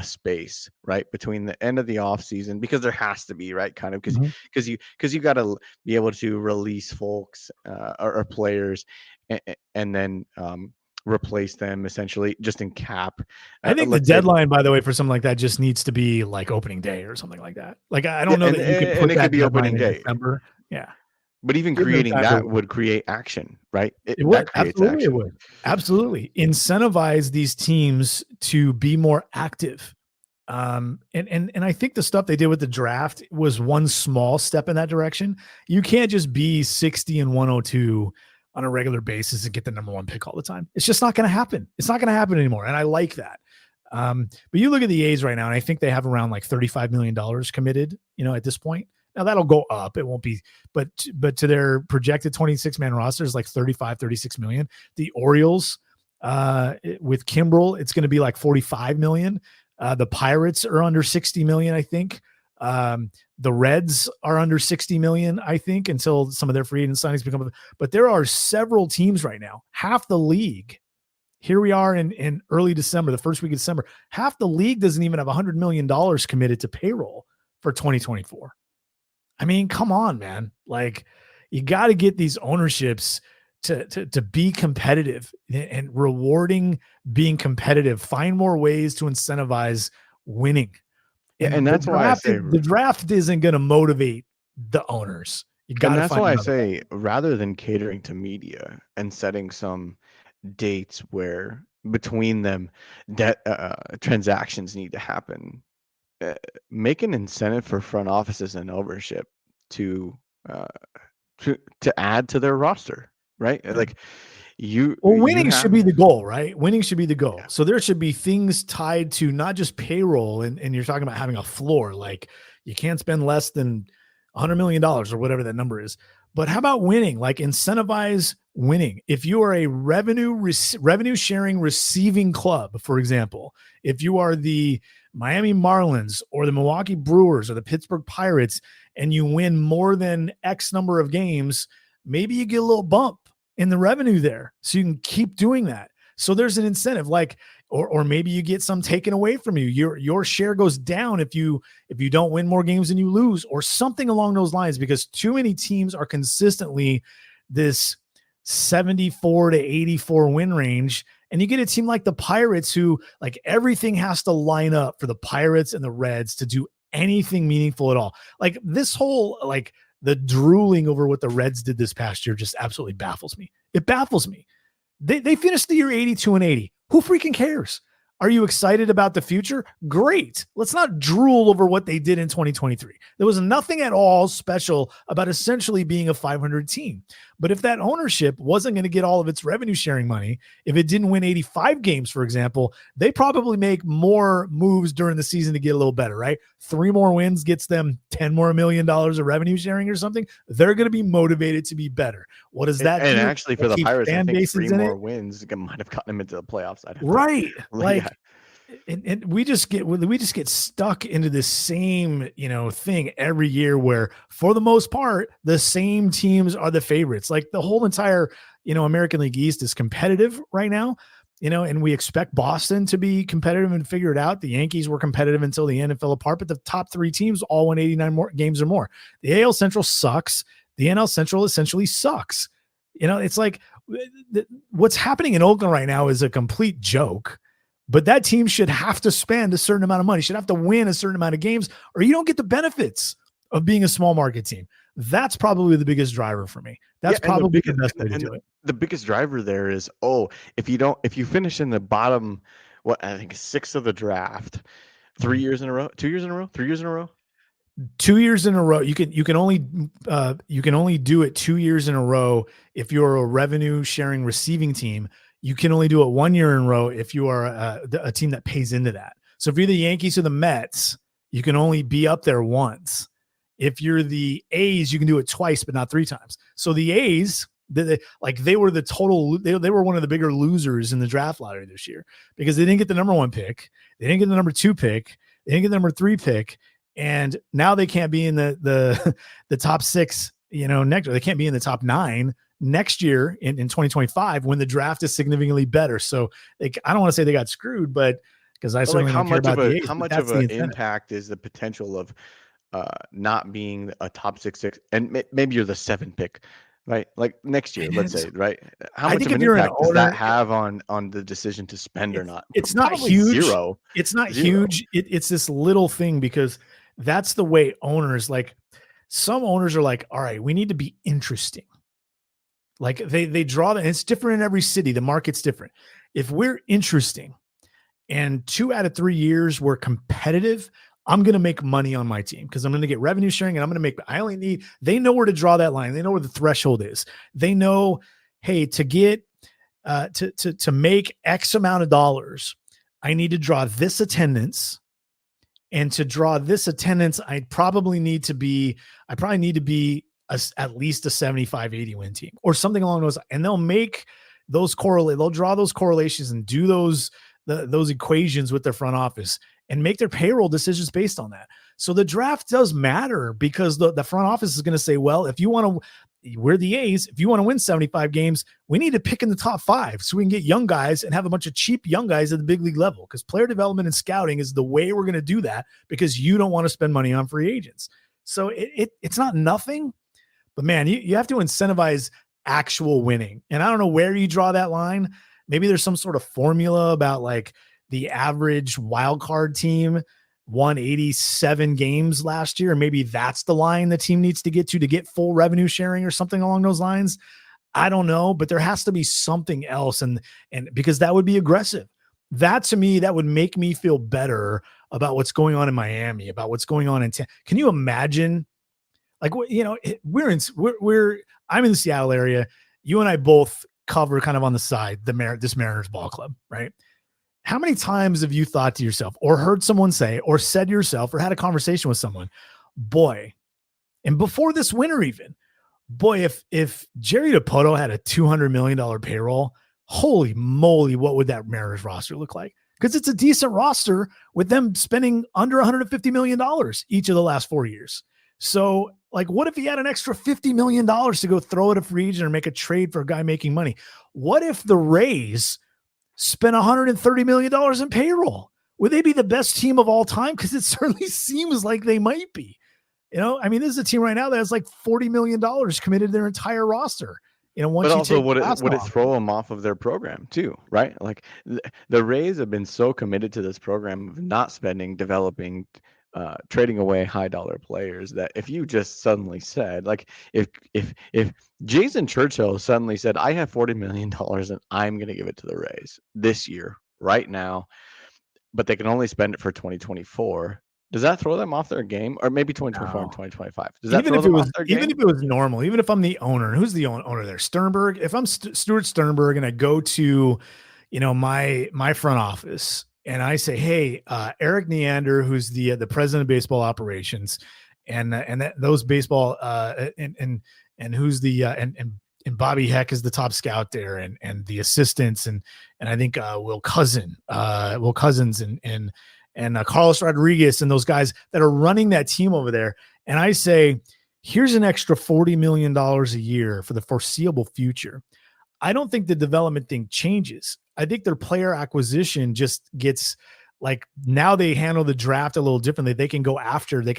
space right between the end of the off season, because there has to be, right, kind of, because you got to be able to release folks or players and then replace them essentially just in cap. I think the deadline, by the way, for something like that just needs to be like opening day or something like that. Like, I don't know that you could put that could be opening day December. Yeah. But even creating that would create action, right? It would. Absolutely, it would. Absolutely. Incentivize these teams to be more active. And I think the stuff they did with the draft was one small step in that direction. You can't just be 60 and 102 on a regular basis and get the number one pick all the time. It's just not going to happen. It's not going to happen anymore. And I like that. But you look at the A's right now, and I think they have around like $35 million committed, at this point. Now that'll go up. It won't be, but to their projected 26-man roster is like 36 million. The Orioles, with Kimbrel, it's going to be like 45 million. The Pirates are under 60 million, I think. The Reds are under 60 million, I think, until some of their free agent signings become. But there are several teams right now, half the league. Here we are in early December, the first week of December. Half the league doesn't even have $100 million committed to payroll for 2024. I mean, come on, man. Like, you got to get these ownerships to be competitive and rewarding being competitive. Find more ways to incentivize winning. And that's why I say the draft isn't going to motivate the owners. You got to. That's why I say, rather than catering to media and setting some dates where between them that transactions need to happen, make an incentive for front offices and ownership to add to their roster, right? Like winning should be the goal, right? Winning should be the goal. Yeah. So there should be things tied to not just payroll, and you're talking about having a floor, like you can't spend less than $100 million or whatever that number is. But how about winning? Like, incentivize winning. If you are a revenue sharing receiving club, for example, if you are the Miami Marlins or the Milwaukee Brewers or the Pittsburgh Pirates, and you win more than X number of games, maybe you get a little bump in the revenue there, so you can keep doing that. So there's an incentive, like, or maybe you get some taken away from you. Your share goes down if you don't win more games than you lose, or something along those lines, because too many teams are consistently this 74 to 84 win range. And you get a team like the Pirates, who, like, everything has to line up for the Pirates and the Reds to do anything meaningful at all. Like, this whole, like, the drooling over what the Reds did this past year just absolutely baffles me. It baffles me. They finished the year 82-80. Who freaking cares? Are you excited about the future? Great. Let's not drool over what they did in 2023. There was nothing at all special about essentially being a 500 team. But if that ownership wasn't going to get all of its revenue sharing money, if it didn't win 85 games, for example, they probably make more moves during the season to get a little better, right? 3 more wins gets them $10 more million of revenue sharing or something. They're going to be motivated to be better. What does that do? And actually, for the Pirates, I think 3 more wins might have gotten them into the playoffs. Right. Like, and we just get stuck into this same, thing every year, where for the most part, the same teams are the favorites. Like, the whole entire, American League East is competitive right now, and we expect Boston to be competitive and figure it out. The Yankees were competitive until the end and fell apart, but the top 3 teams all won 89 more games or more. The AL Central sucks. The NL Central essentially sucks. It's like what's happening in Oakland right now is a complete joke. But that team should have to spend a certain amount of money, should have to win a certain amount of games, or you don't get the benefits of being a small market team. That's probably the biggest driver for me. That's probably the best way to do it. The biggest driver there is, if you finish in the bottom, I think 6th of the draft, 3 years in a row, 2 years in a row, 3 years in a row. 2 years in a row. You can only do it 2 years in a row if you're a revenue sharing receiving team. You can only do it 1 year in a row if you are a team that pays into that. So if you're the Yankees or the Mets, you can only be up there once. If you're the A's, you can do it twice, but not 3 times. So the A's, they were they were one of the bigger losers in the draft lottery this year, because they didn't get the number 1 pick. They didn't get the number 2 pick. They didn't get the number 3 pick. And now they can't be in the top 6, next year. They can't be in the top 9 next year in 2025, when the draft is significantly better. So I don't want to say they got screwed, but because I certainly don't care about the A's. How much of an impact is the potential of not being a top 6, and maybe you're the 7th pick, right? Like next year, let's say, right? How much of an impact does that have on the decision to spend or not? It's not huge. Zero. It's not huge. It's this little thing, because that's the way owners, like, some owners are like, all right, we need to be interesting. Like, they draw that, and it's different in every city. The market's different. If we're interesting and 2 out of 3 years we're competitive, I'm going to make money on my team, because I'm going to get revenue sharing, and I'm going to make, they know where to draw that line. They know where the threshold is. They know, hey, to get, to make X amount of dollars, I need to draw this attendance. And to draw this attendance, I probably need to be at least a 75, 80 win team or something along those. And they'll make those they'll draw those correlations and do those equations with their front office and make their payroll decisions based on that. So the draft does matter because the front office is going to say, well, if you want to, we're the A's. If you want to win 75 games, we need to pick in the top 5 so we can get young guys and have a bunch of cheap young guys at the big league level, because player development and scouting is the way we're going to do that, because you don't want to spend money on free agents. So it's not nothing, but man, you have to incentivize actual winning. And I don't know where you draw that line. Maybe there's some sort of formula about like the average wild card team won 87 games last year. Maybe that's the line the team needs to get full revenue sharing or something along those lines. I don't know, but there has to be something else. And because that would be aggressive. That to me, that would make me feel better about what's going on in Miami, about what's going on in Can you imagine? Like, you know, I'm in the Seattle area. You and I both cover kind of on the side, this Mariners ball club, right? How many times have you thought to yourself or heard someone say, or said to yourself, or had a conversation with someone, boy, and before this winter even, boy, if Jerry DiPoto had a $200 million payroll, holy moly, what would that Mariners roster look like? Because it's a decent roster with them spending under $150 million each of the last 4 years. So, like, what if he had an extra $50 million to go throw at a free agent or make a trade for a guy making money? What if the Rays spent $130 million in payroll? Would they be the best team of all time? Because it certainly seems like they might be. You know, I mean, this is a team right now that has like $40 million committed to their entire roster. You know, but also would it throw them off of their program too, right? Like the Rays have been so committed to this program of not spending, developing, trading away high dollar players, that if you just suddenly said, like, if Jason Churchill suddenly said, I have $40 million and I'm going to give it to the Rays this year, right now, but they can only spend it for 2024. Does that throw them off their game? Or maybe 2024 and 2025? Does that throw them off their game? Even if it was normal, even if I'm the owner, who's the owner there? Sternberg. If I'm Stuart Sternberg and I go to, you know, my front office and I say, hey, Eric Neander, who's the president of baseball operations, and those baseball and who's the and Bobby Heck is the top scout there, and the assistants, and I think Will Cousins and Carlos Rodriguez and those guys that are running that team over there. And I say, here's an extra $40 million a year for the foreseeable future. I don't think the development thing changes. I think their player acquisition just gets, like, now they handle the draft a little differently. They can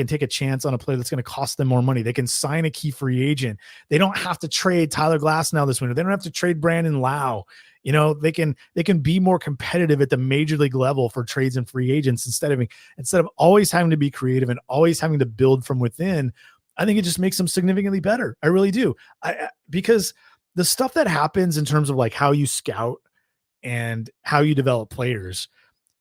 take a chance on a player that's going to cost them more money. They can sign a key free agent. They don't have to trade Tyler Glasnow this winter. They don't have to trade Brandon Lau. You know, they can be more competitive at the major league level for trades and free agents instead of always having to be creative and always having to build from within. I think it just makes them significantly better. I really do. Because the stuff that happens in terms of like how you scout and how you develop players,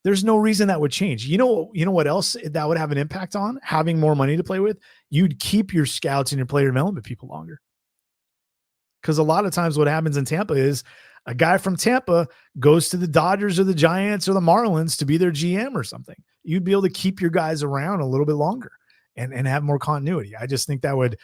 there's no reason that would change. You know what else that would have an impact on? Having more money to play with. You'd keep your scouts and your player development people longer. Because a lot of times what happens in Tampa is a guy from Tampa goes to the Dodgers or the Giants or the Marlins to be their GM or something. You'd be able to keep your guys around a little bit longer and have more continuity. I just think that would,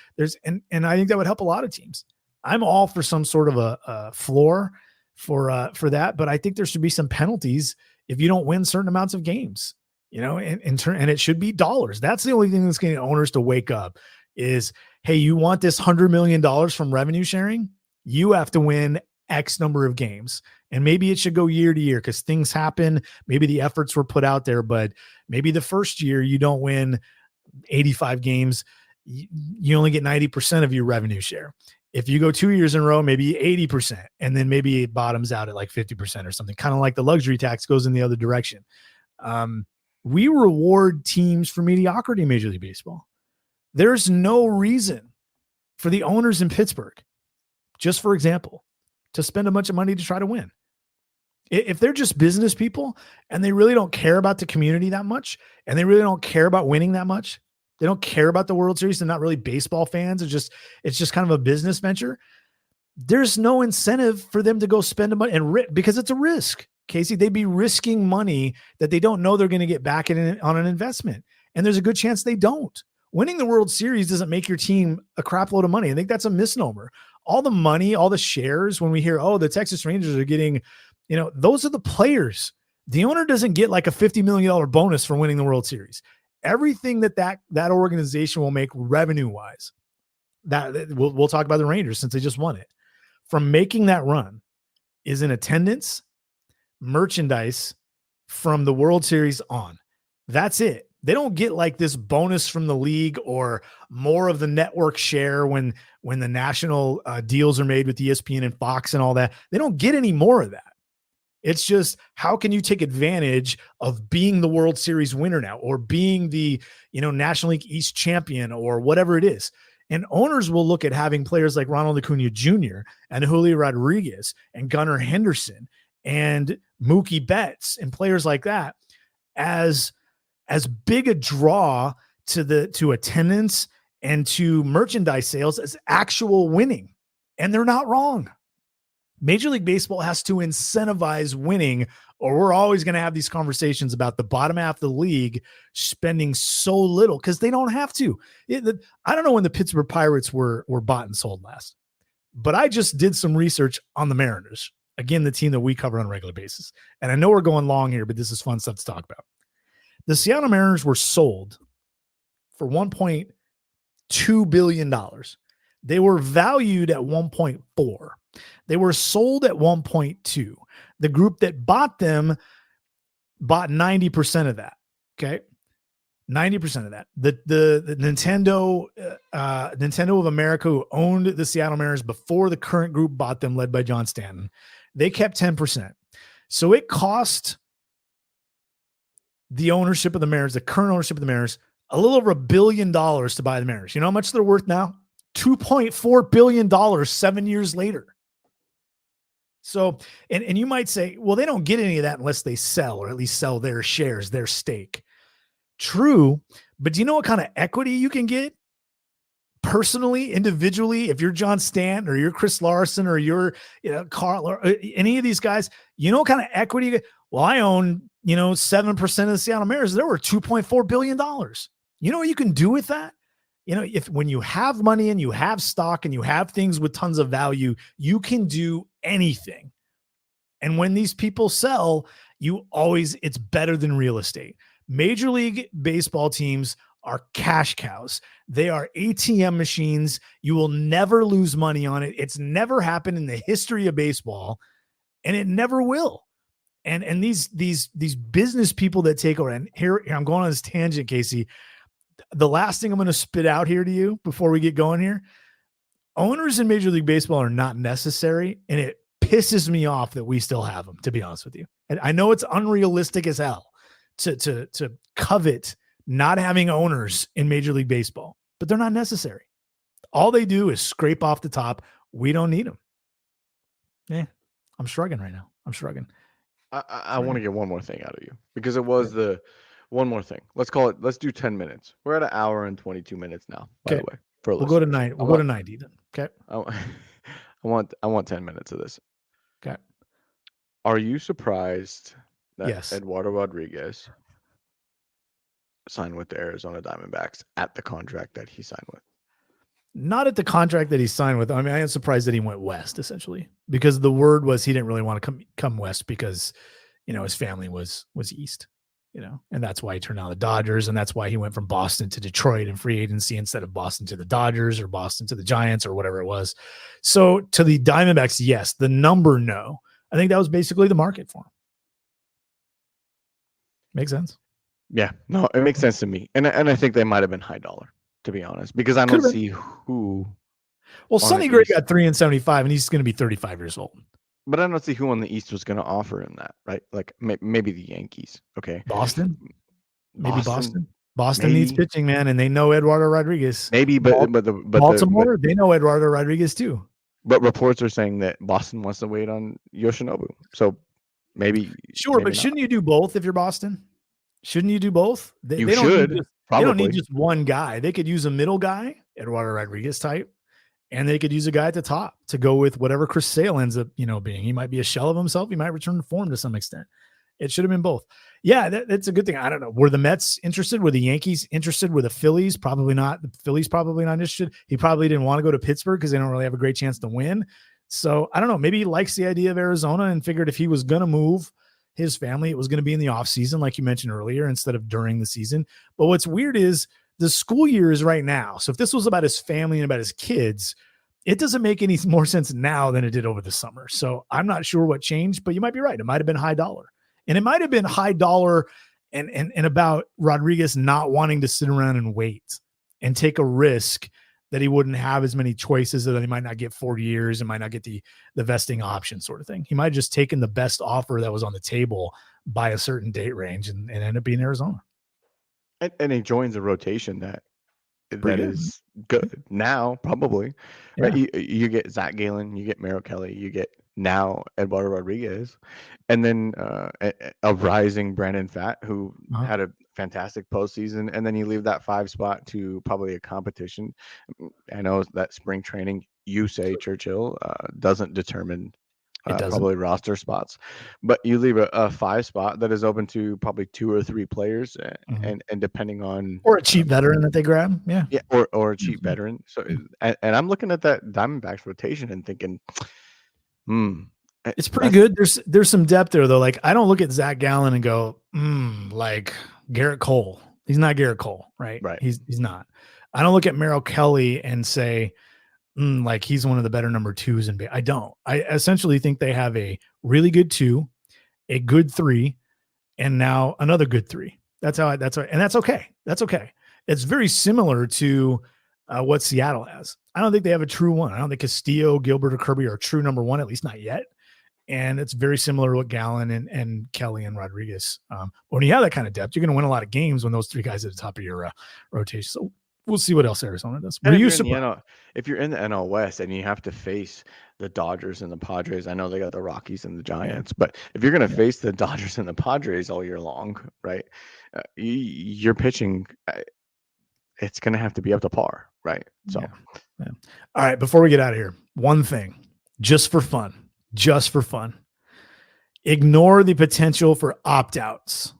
and I think that would help a lot of teams. I'm all for some sort of a floor for that, but I think there should be some penalties if you don't win certain amounts of games, you know, and it should be dollars. That's the only thing that's getting owners to wake up is, hey, you want this $100 million from revenue sharing? You have to win X number of games. And maybe it should go year to year because things happen. Maybe the efforts were put out there, but maybe the first year you don't win 85 games. You only get 90% of your revenue share. If you go 2 years in a row, maybe 80%, and then maybe it bottoms out at like 50% or something, kind of like the luxury tax goes in the other direction. We reward teams for mediocrity in Major League Baseball. There's no reason for the owners in Pittsburgh, just for example, to spend a bunch of money to try to win. If they're just business people and they really don't care about the community that much, and they really don't care about winning that much, they don't care about the World Series. They're not really baseball fans. It's just kind of a business venture. There's no incentive for them to go spend money because it's a risk. Casey, they'd be risking money that they don't know they're going to get back on an investment. And there's a good chance they don't. Winning the World Series doesn't make your team a crap load of money. I think that's a misnomer. All the money, all the shares, when we hear, oh, the Texas Rangers are getting, those are the players. The owner doesn't get like a $50 million bonus for winning the World Series. Everything that organization will make revenue-wise, that we'll talk about the Rangers since they just won it, from making that run is in attendance, merchandise from the World Series on. That's it. They don't get like this bonus from the league or more of the network share when the national deals are made with ESPN and Fox and all that. They don't get any more of that. It's just, how can you take advantage of being the World Series winner now, or being the, National League East champion, or whatever it is. And owners will look at having players like Ronald Acuna Jr. and Julio Rodriguez and Gunnar Henderson and Mookie Betts and players like that as big a draw to attendance and to merchandise sales as actual winning. And they're not wrong. Major League Baseball has to incentivize winning, or we're always going to have these conversations about the bottom half of the league spending so little because they don't have to. I don't know when the Pittsburgh Pirates were bought and sold last, but I just did some research on the Mariners. Again, the team that we cover on a regular basis. And I know we're going long here, but this is fun stuff to talk about. The Seattle Mariners were sold for $1.2 billion. They were valued at 1.4. They were sold at 1.2. The group that bought them bought 90% of that. Okay. 90% of that. The Nintendo of America, who owned the Seattle Mariners before the current group bought them, led by John Stanton, they kept 10%. So it cost the ownership of the Mariners, the current ownership of the Mariners, a little over $1 billion to buy the Mariners. You know how much they're worth now? $2.4 billion 7 years later. So, and you might say, well, they don't get any of that unless they sell, or at least sell their shares, their stake. True. But do you know what kind of equity you can get personally, individually? If you're John Stanton, or you're Chris Larson, or you're Carl, or any of these guys, you know what kind of equity you get? Well, I own, 7% of the Seattle Mariners. There were $2.4 billion. You know what you can do with that? When you have money and you have stock and you have things with tons of value, you can do anything. And when these people sell, it's better than real estate. Major League Baseball teams are cash cows. They are ATM machines. You will never lose money on it. It's never happened in the history of baseball, and it never will. And these business people that take over, and here I'm going on this tangent, Casey. The last thing I'm going to spit out here to you before we get going here, owners in Major League Baseball are not necessary, and it pisses me off that we still have them, to be honest with you. And I know it's unrealistic as hell to covet not having owners in Major League Baseball, but they're not necessary. All they do is scrape off the top. We don't need them. I'm shrugging right now. I want to get one more thing out of you, because it was the one more thing. Let's do 10 minutes. We're at an hour and 22 minutes now, by the way. We'll go to 9. We'll go to 90 then. Okay. I want 10 minutes of this. Okay. Are you surprised that Yes. Eduardo Rodriguez signed with the Arizona Diamondbacks at the contract that he signed with? Not at the contract that he signed with. I mean, I am surprised that he went west, essentially, because the word was he didn't really want to come west because, his family was east, and that's why he turned down the Dodgers. And that's why he went from Boston to Detroit in free agency instead of Boston to the Dodgers or Boston to the Giants or whatever it was. So to the Diamondbacks, yes. The number, no. I think that was basically the market for him. Makes sense. Yeah, no, it makes sense to me. And I think they might have been high dollar, to be honest, because I don't see who. Well, Sonny Gray got $3 and $75, and he's going to be 35 years old. But I don't see who on the East was going to offer him that, right? Like maybe the Yankees. Okay. Boston. Maybe Boston. Boston needs pitching, man, and they know Eduardo Rodriguez. Maybe, but Baltimore, they know Eduardo Rodriguez too. But reports are saying that Boston wants to wait on Yoshinobu. So maybe. Sure, but shouldn't you do both if you're Boston? Shouldn't you do both? They should. They don't need just one guy. They could use a middle guy, Eduardo Rodriguez type, and they could use a guy at the top to go with whatever Chris Sale ends up, being. He might be a shell of himself. He might return to form to some extent. It should have been both. Yeah, that's a good thing. I don't know. Were the Mets interested? Were the Yankees interested? Were the Phillies? Probably not. The Phillies probably not interested. He probably didn't want to go to Pittsburgh because they don't really have a great chance to win. So I don't know. Maybe he likes the idea of Arizona and figured if he was going to move his family, it was going to be in the offseason, like you mentioned earlier, instead of during the season. But what's weird is the school year is right now. So if this was about his family and about his kids, it doesn't make any more sense now than it did over the summer. So I'm not sure what changed, but you might be right. It might have been high dollar. And it might have been high dollar and about Rodriguez not wanting to sit around and wait and take a risk that he wouldn't have as many choices, or that he might not get 4 years and might not get the vesting option sort of thing. He might have just taken the best offer that was on the table by a certain date range and end up being Arizona. And he joins a rotation that is good now, probably. Yeah. Right? You get Zach Gallen, you get Merrill Kelly, you get now Eduardo Rodriguez, and then a rising Brandon Pfaadt, who had a fantastic postseason, and then you leave that 5 spot to probably a competition. I know that spring training, you say Churchill, doesn't determine probably roster spots, but you leave a 5 spot that is open to probably 2 or 3 players, and depending on, or a cheap veteran that they grab, or a cheap veteran. So, and I'm looking at that Diamondbacks rotation and thinking, it's pretty good. There's some depth there though. Like I don't look at Zach Gallen and go, like Garrett Cole. He's not Garrett Cole, right? Right. He's not. I don't look at Merrill Kelly and say, like he's one of the better number 2s in. I don't. I essentially think they have a really good 2, a good 3, and now another good 3. And that's okay. That's okay. It's very similar to what Seattle has. I don't think they have a true 1. I don't think Castillo, Gilbert, or Kirby are a true number 1, at least not yet. And it's very similar to what Gallen and Kelly and Rodriguez. When you have that kind of depth, you're going to win a lot of games when those 3 guys are at the top of your rotation. So we'll see what else Arizona does. If you're in the NL West and you have to face the Dodgers and the Padres, I know they got the Rockies and the Giants, but if you're going to face the Dodgers and the Padres all year long, right, you're pitching, it's going to have to be up to par, right? So, All right, before we get out of here, one thing, just for fun, ignore the potential for opt-outs.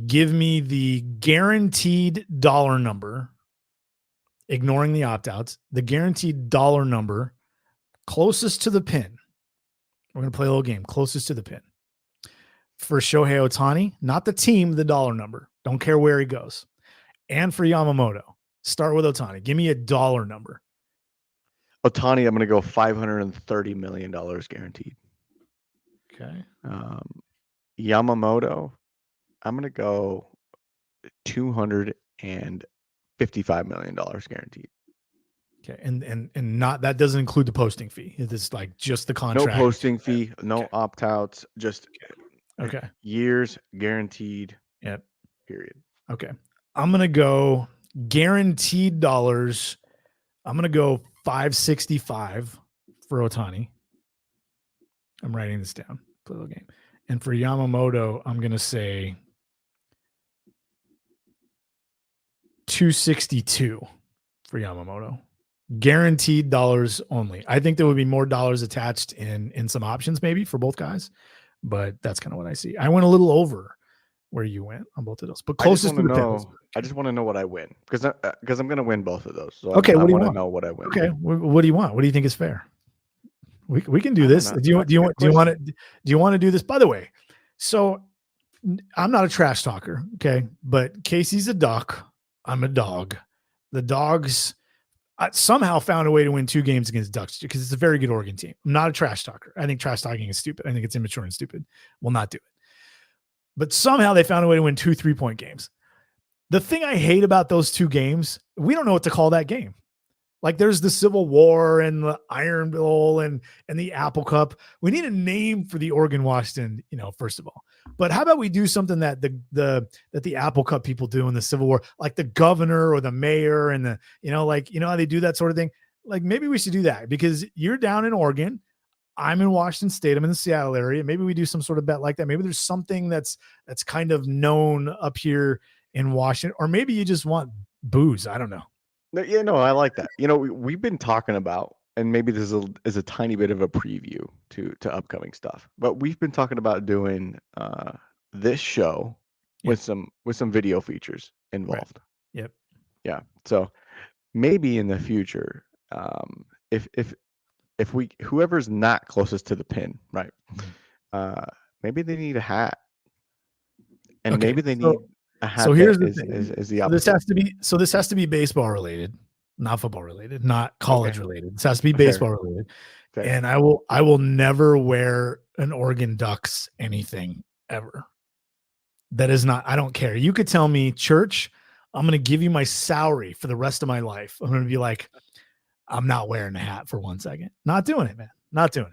Give me the guaranteed dollar number, ignoring the opt-outs, the guaranteed dollar number closest to the pin. We're going to play a little game, closest to the pin. For Shohei Ohtani, not the team, the dollar number. Don't care where he goes. And for Yamamoto, start with Ohtani. Give me a dollar number. Ohtani, I'm going to go $530 million guaranteed. Okay. Yamamoto, I'm going to go $255 million guaranteed. Okay. And not, that doesn't include the posting fee. It's like just the contract. No posting fee, no opt-outs, just years guaranteed. Yep. Period. Okay. I'm going to go guaranteed dollars. I'm going to go 565 for Ohtani. I'm writing this down. Play a little game. And for Yamamoto, I'm going to say 262 for Yamamoto. Guaranteed dollars only. I think there would be more dollars attached in some options maybe for both guys, but that's kind of what I see. I went a little over where you went on both of those, but closest to the pin. I just want to know what I win because I'm going to win both of those. So okay, I what do you want want? to know what I win. Okay, what do you want? What do you think is fair? We can do this. Do you want to do this? By the way, so I'm not a trash talker, okay, but Casey's a duck. I'm a dog. The Dogs somehow found a way to win 2 games against Ducks because it's a very good Oregon team. I'm not a trash talker. I think trash talking is stupid. I think it's immature and stupid. We'll not do it. But somehow they found a way to win 2 3-point games. The thing I hate about those 2 games, we don't know what to call that game. Like there's the Civil War and the Iron Bowl and the Apple Cup. We need a name for the Oregon Washington, first of all. But how about we do something that the Apple Cup people do in the Civil War, like the governor or the mayor and how they do that sort of thing. Like maybe we should do that because you're down in Oregon. I'm in Washington State. I'm in the Seattle area. Maybe we do some sort of bet like that. Maybe there's something that's kind of known up here in Washington, or maybe you just want booze. I don't know. Yeah, no, I like that. We've been talking about, and maybe this is a tiny bit of a preview to upcoming stuff, but we've been talking about doing this show Yep. with some video features Right. involved. Yep. Yeah. So maybe in the future, if we whoever's not closest to the pin, right? Maybe they need a hat, and Okay. maybe they So need a so hat here's that the is thing. is the So this opposite. has to be baseball related, not football related, not college Okay. related. This has to be Fair. baseball related. Fair. And I will never wear an Oregon Ducks anything ever. That is not, I don't care. You could tell me, Church, I'm going to give you my salary for the rest of my life. I'm going to be like, I'm not wearing a hat for 1 second. Not doing it, man. Not doing it.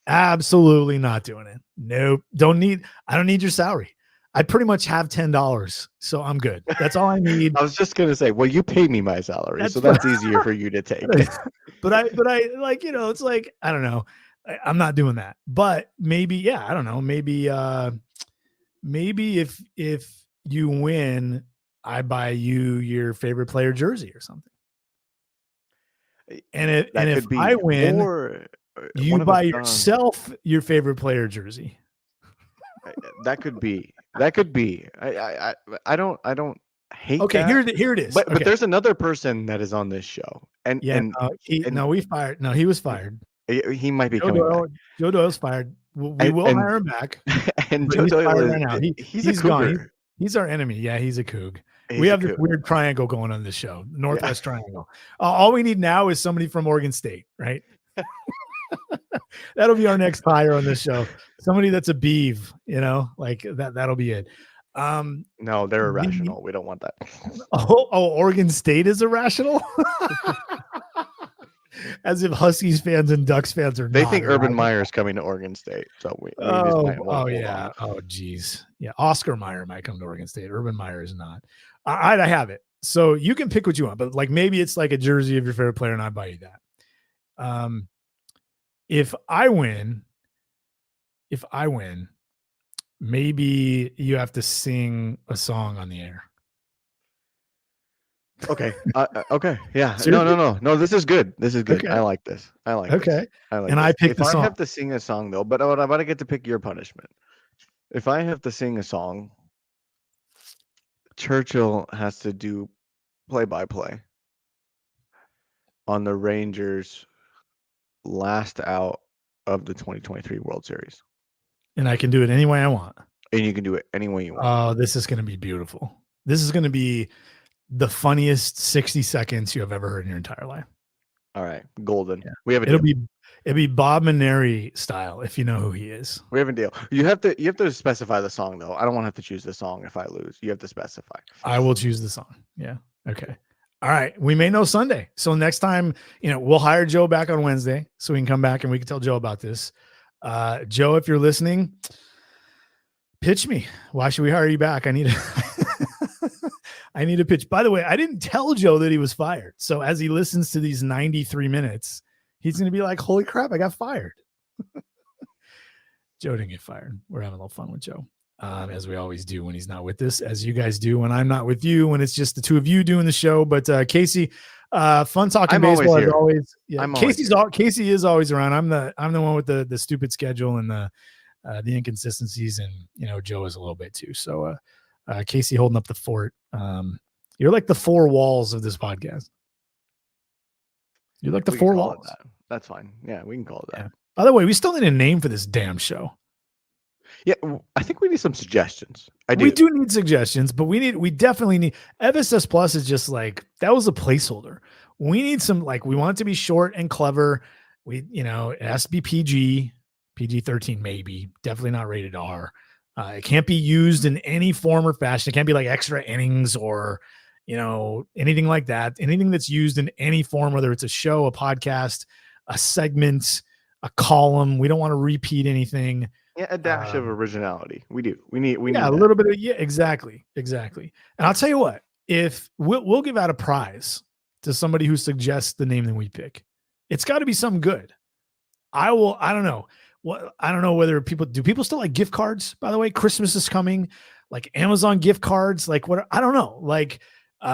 Absolutely not doing it. Nope. I don't need your salary. I pretty much have $10, so I'm good. That's all I need. I was just gonna say, well, you pay me my salary, so that's easier for you to take. but I like, it's like, I don't know. I'm not doing that. But maybe, yeah, I don't know. Maybe if you win, I buy you your favorite player jersey or something. And if could be, I win, or you one of us buy done. yourself your favorite player jersey. That could be. That could be. I don't hate Okay, that. here it is. But Okay. there's another person that is on this show, and Yeah, we fired. No, he was fired. he might be Joe coming Doyle, back. Joe Doyle's fired. We will And hire him back. and But Joe he's Doyle fired is right now. he's a Gone. cougar. He's our enemy. Yeah, he's a coug. He's We a have this cougar. weird triangle going on this show, Northwest Triangle. All we need now is somebody from Oregon State, right? That'll be our next hire on this show. Somebody that's a beeve, like that. That'll be it. No, they're irrational. We don't want that. Oregon State is irrational. As if Huskies fans and Ducks fans are. They not think Urban irrational. Meyer is coming to Oregon State, so we just might hold yeah. on. Oh, geez. Yeah. Oscar Meyer might come to Oregon State. Urban Meyer is not. I have it. So you can pick what you want, but like maybe it's like a jersey of your favorite player, and I buy you that. If I win, maybe you have to sing a song on the air. Okay. Okay. Yeah. Seriously? No. This is good. This is good. Okay. I like this. I like Okay. this. I like And this. I picked if the I song. have to sing a song though, but I'm about to get to pick your punishment. If I have to sing a song, Churchill has to do play-by-play on the Rangers' last out of the 2023 World Series. And I can do it any way I want. And you can do it any way you want. Oh, this is going to be beautiful. This is going to be the funniest 60 seconds you have ever heard in your entire life. All right. Golden. Yeah. We have a It'll deal. be Bob Maneri style, if you know who he is. We have a deal. You have to specify the song though. I don't want to have to choose the song if I lose. You have to specify. I will choose the song. Yeah. Okay. All right. We may know Sunday. So next time, we'll hire Joe back on Wednesday so we can come back and we can tell Joe about this. Joe, if you're listening, pitch me. Why should we hire you back? I need a pitch. By the way, I didn't tell Joe that he was fired. So as he listens to these 93 minutes, he's going to be like, holy crap, I got fired. Joe didn't get fired. We're having a little fun with Joe, as we always do when he's not with us, as you guys do when I'm not with you, when it's just the two of you doing the show. But Casey, fun talking baseball as always. Yeah, Casey is always around. I'm the one with the stupid schedule and the inconsistencies, and Joe is a little bit too. So Casey holding up the fort. You're like the four walls of this podcast. You're like the four walls. That's fine. Yeah, we can call it that. Yeah. By the way, we still need a name for this damn show. Yeah, I think we need some suggestions. We do need suggestions, but we definitely need FSS Plus is just like, that was a placeholder. We need some, we want it to be short and clever. It has to be PG-13 maybe, definitely not rated R. It can't be used in any form or fashion. It can't be like extra innings or, anything like that. Anything that's used in any form, whether it's a show, a podcast, a segment, a column. We don't want to repeat anything. Yeah, a dash of originality. We do. We need a little bit of, exactly. And I'll tell you what, if we'll give out a prize to somebody who suggests the name that we pick. It's got to be something good. I don't know. I don't know whether people still like gift cards, by the way. Christmas is coming, like Amazon gift cards, like what, I don't know. Like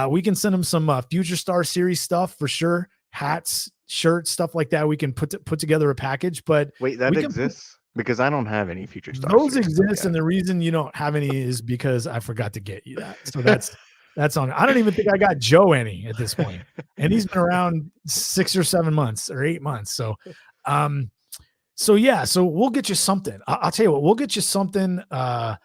We can send them some Future Star Series stuff for sure. Hats, shirts, stuff like that. We can put together a package. But Wait, that exists? Because I don't have any Future Star those Series exist, and the reason you don't have any is because I forgot to get you that. So that's on. I don't even think I got Joe any at this point, and he's been around 6 or 7 months or 8 months. So, so we'll get you something. I'll tell you what, we'll get you something. We'll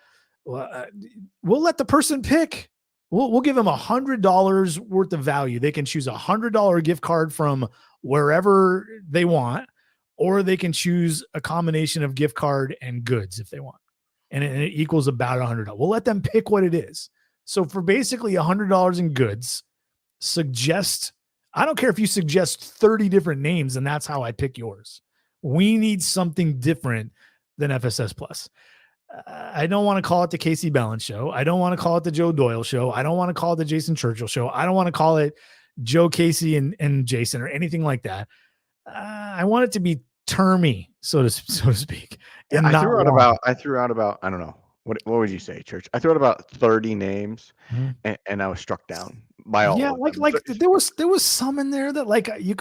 let the person pick. We'll give them $100 worth of value. They can choose $100 gift card from wherever they want, or they can choose a combination of gift card and goods if they want. And it equals about $100. We'll let them pick what it is. So for basically $100 in goods, I don't care if you suggest 30 different names, and that's how I pick yours. We need something different than FSS Plus. I don't want to call it the Casey Bellon show. I don't want to call it the Joe Doyle show. I don't want to call it the Jason Churchill show. I don't want to call it Joe Casey and Jason or anything like that. I want it to be termy, so to speak. And I threw out about, I don't know. What would you say, Church? I threw out about 30 names, and I was struck down by all. Yeah, of them. there was some in there that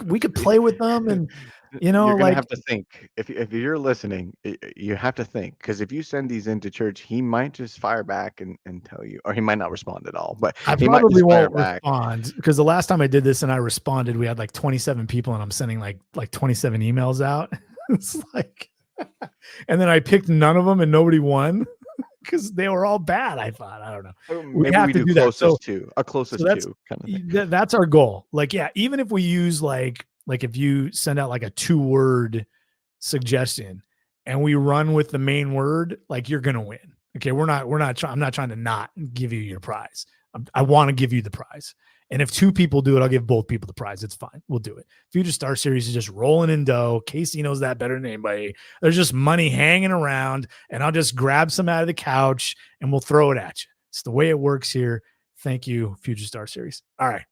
we could play with them, and you're gonna have to think. If you're listening, you have to think, because if you send these into Church, he might just fire back and tell you, or he might not respond at all. But I probably won't respond, because the last time I did this and I responded, we had like 27 people, and I'm sending like 27 emails out. It's like, and then I picked none of them, and nobody won. Because they were all bad, I thought. I don't know. Maybe we do closest to a closest to kind of thing. That's our goal. Like, yeah, even if we use like if you send out like a 2-word suggestion and we run with the main word, like, you're gonna win. Okay, I'm not trying to not give you your prize. I want to give you the prize. And if 2 people do it, I'll give both people the prize. It's fine. We'll do it. Future Star Series is just rolling in dough. Casey knows that better than anybody. There's just money hanging around, and I'll just grab some out of the couch and we'll throw it at you. It's the way it works here. Thank you, Future Star Series. All right.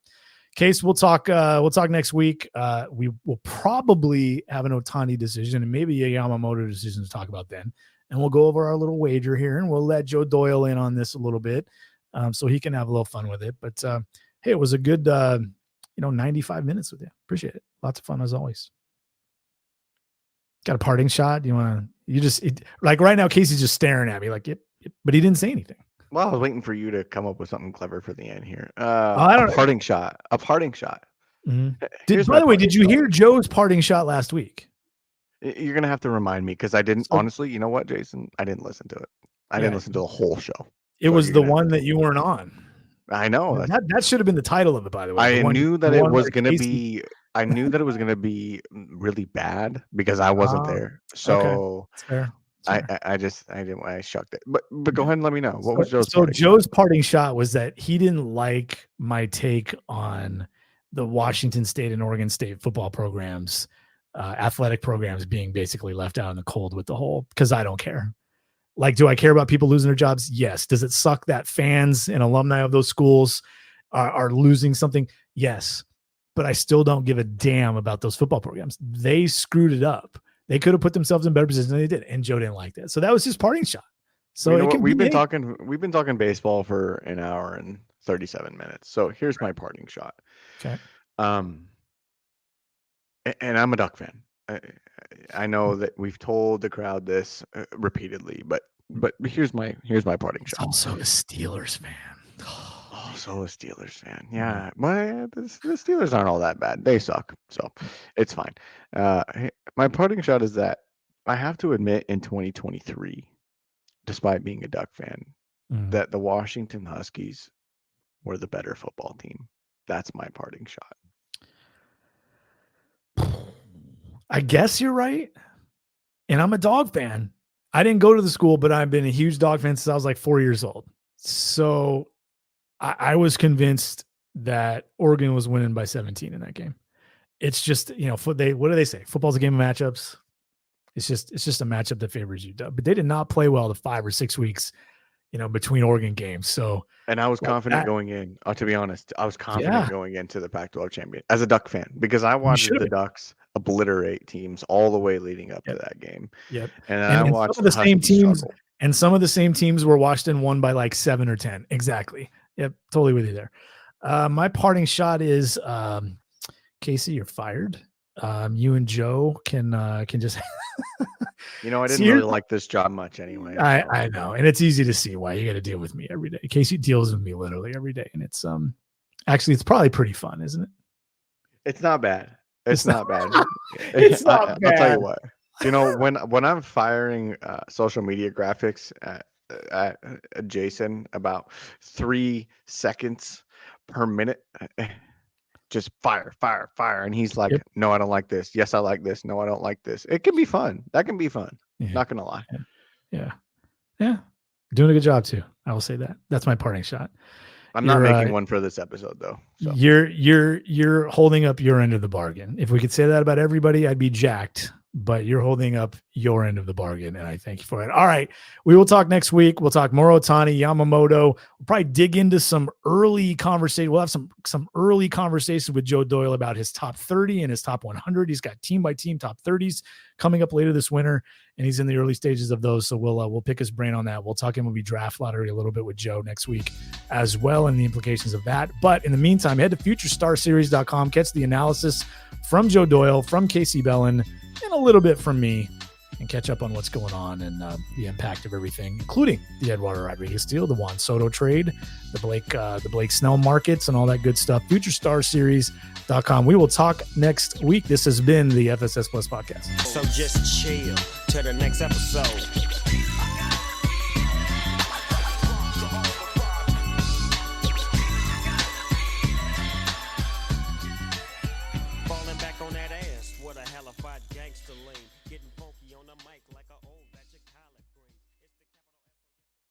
Case, we'll talk next week. We will probably have an Ohtani decision and maybe a Yamamoto decision to talk about then. And we'll go over our little wager here, and we'll let Joe Doyle in on this a little bit, so he can have a little fun with it. But hey, it was a good 95 minutes with you. Appreciate it. Lots of fun as always. Got a parting shot? Like right now, Casey's just staring at me like, yep, but he didn't say anything. Well, I was waiting for you to come up with something clever for the end here. A parting shot. Mm-hmm. By the way, did you hear Joe's parting shot last week? You're going to have to remind me, because I didn't. Honestly, you know what, Jason? I didn't listen to it. I didn't listen to the whole show. It was the one that you weren't on. I know. That should have been the title of it, by the way. I knew that it was going to be. I knew that it was going to be really bad because I wasn't there. So okay. That's fair. I shucked it. But go ahead and let me know. What was Joe's parting Joe's parting shot was that he didn't like my take on the Washington State and Oregon State football programs, athletic programs being basically left out in the cold with the whole, because I don't care. Like, do I care about people losing their jobs? Yes. Does it suck that fans and alumni of those schools are losing something? Yes. But I still don't give a damn about those football programs. They screwed it up. They could have put themselves in better position than they did, and Joe didn't like that. So that was his parting shot. So we've been talking baseball for an hour and 37 minutes. So here's my parting shot. Okay. And I'm a Duck fan. I know that we've told the crowd this repeatedly, but here's my parting shot. Also a Steelers fan. Also a Steelers fan. Yeah, the Steelers aren't all that bad. They suck, so it's fine. My parting shot is that I have to admit, in 2023, despite being a Duck fan, that the Washington Huskies were the better football team. That's my parting shot. I guess you're right. And I'm a Dog fan. I didn't go to the school, but I've been a huge Dog fan since I was like 4 years old. So I was convinced that Oregon was winning by 17 in that game. It's just, what do they say? Football's a game of matchups. It's just a matchup that favors you. But they did not play well the 5 or 6 weeks, between Oregon games. So, and I was confident going in. To be honest, I was confident going into the Pac-12 champion as a Duck fan, because I watched the Ducks obliterate teams all the way leading up to that game. Yep. And I watched some of the same teams, and some of the same teams were Washington won by like 7 or 10. Exactly. Yep. Totally with you there. My parting shot is Casey, you're fired. You and Joe can just. I didn't really like this job much anyway. I know, and it's easy to see why you got to deal with me every day. Casey deals with me literally every day, and it's actually it's probably pretty fun, isn't it? It's not bad. It's not bad. It's not bad. I'll tell you what. When I'm firing social media graphics at Jason about 3 seconds per minute, just fire, and he's like, no, I don't like this. Yes, I like this. No, I don't like this. It can be fun. That can be fun. Yeah. Not gonna lie. Yeah. Doing a good job too. I will say that. That's my parting shot. I'm not making one for this episode though. So. You're holding up your end of the bargain. If we could say that about everybody, I'd be jacked. But you're holding up your end of the bargain, and I thank you for it. All right, we will talk next week. We'll talk more Ohtani, Yamamoto. We'll probably dig into some early conversation. We'll have some early conversations with Joe Doyle about his top 30 and his top 100. He's got team-by-team top 30s coming up later this winter, and he's in the early stages of those. So we'll pick his brain on that. We'll talk MLB draft lottery a little bit with Joe next week as well, and the implications of that. But in the meantime, head to futurestarseries.com, catch the analysis from Joe Doyle, from Casey Bellon, and a little bit from me, and catch up on what's going on and the impact of everything, including the Eduardo Rodriguez deal, the Juan Soto trade, the Blake Snell markets, and all that good stuff. FutureStarSeries.com. We will talk next week. This has been the FSS Plus podcast. So just chill till the next episode.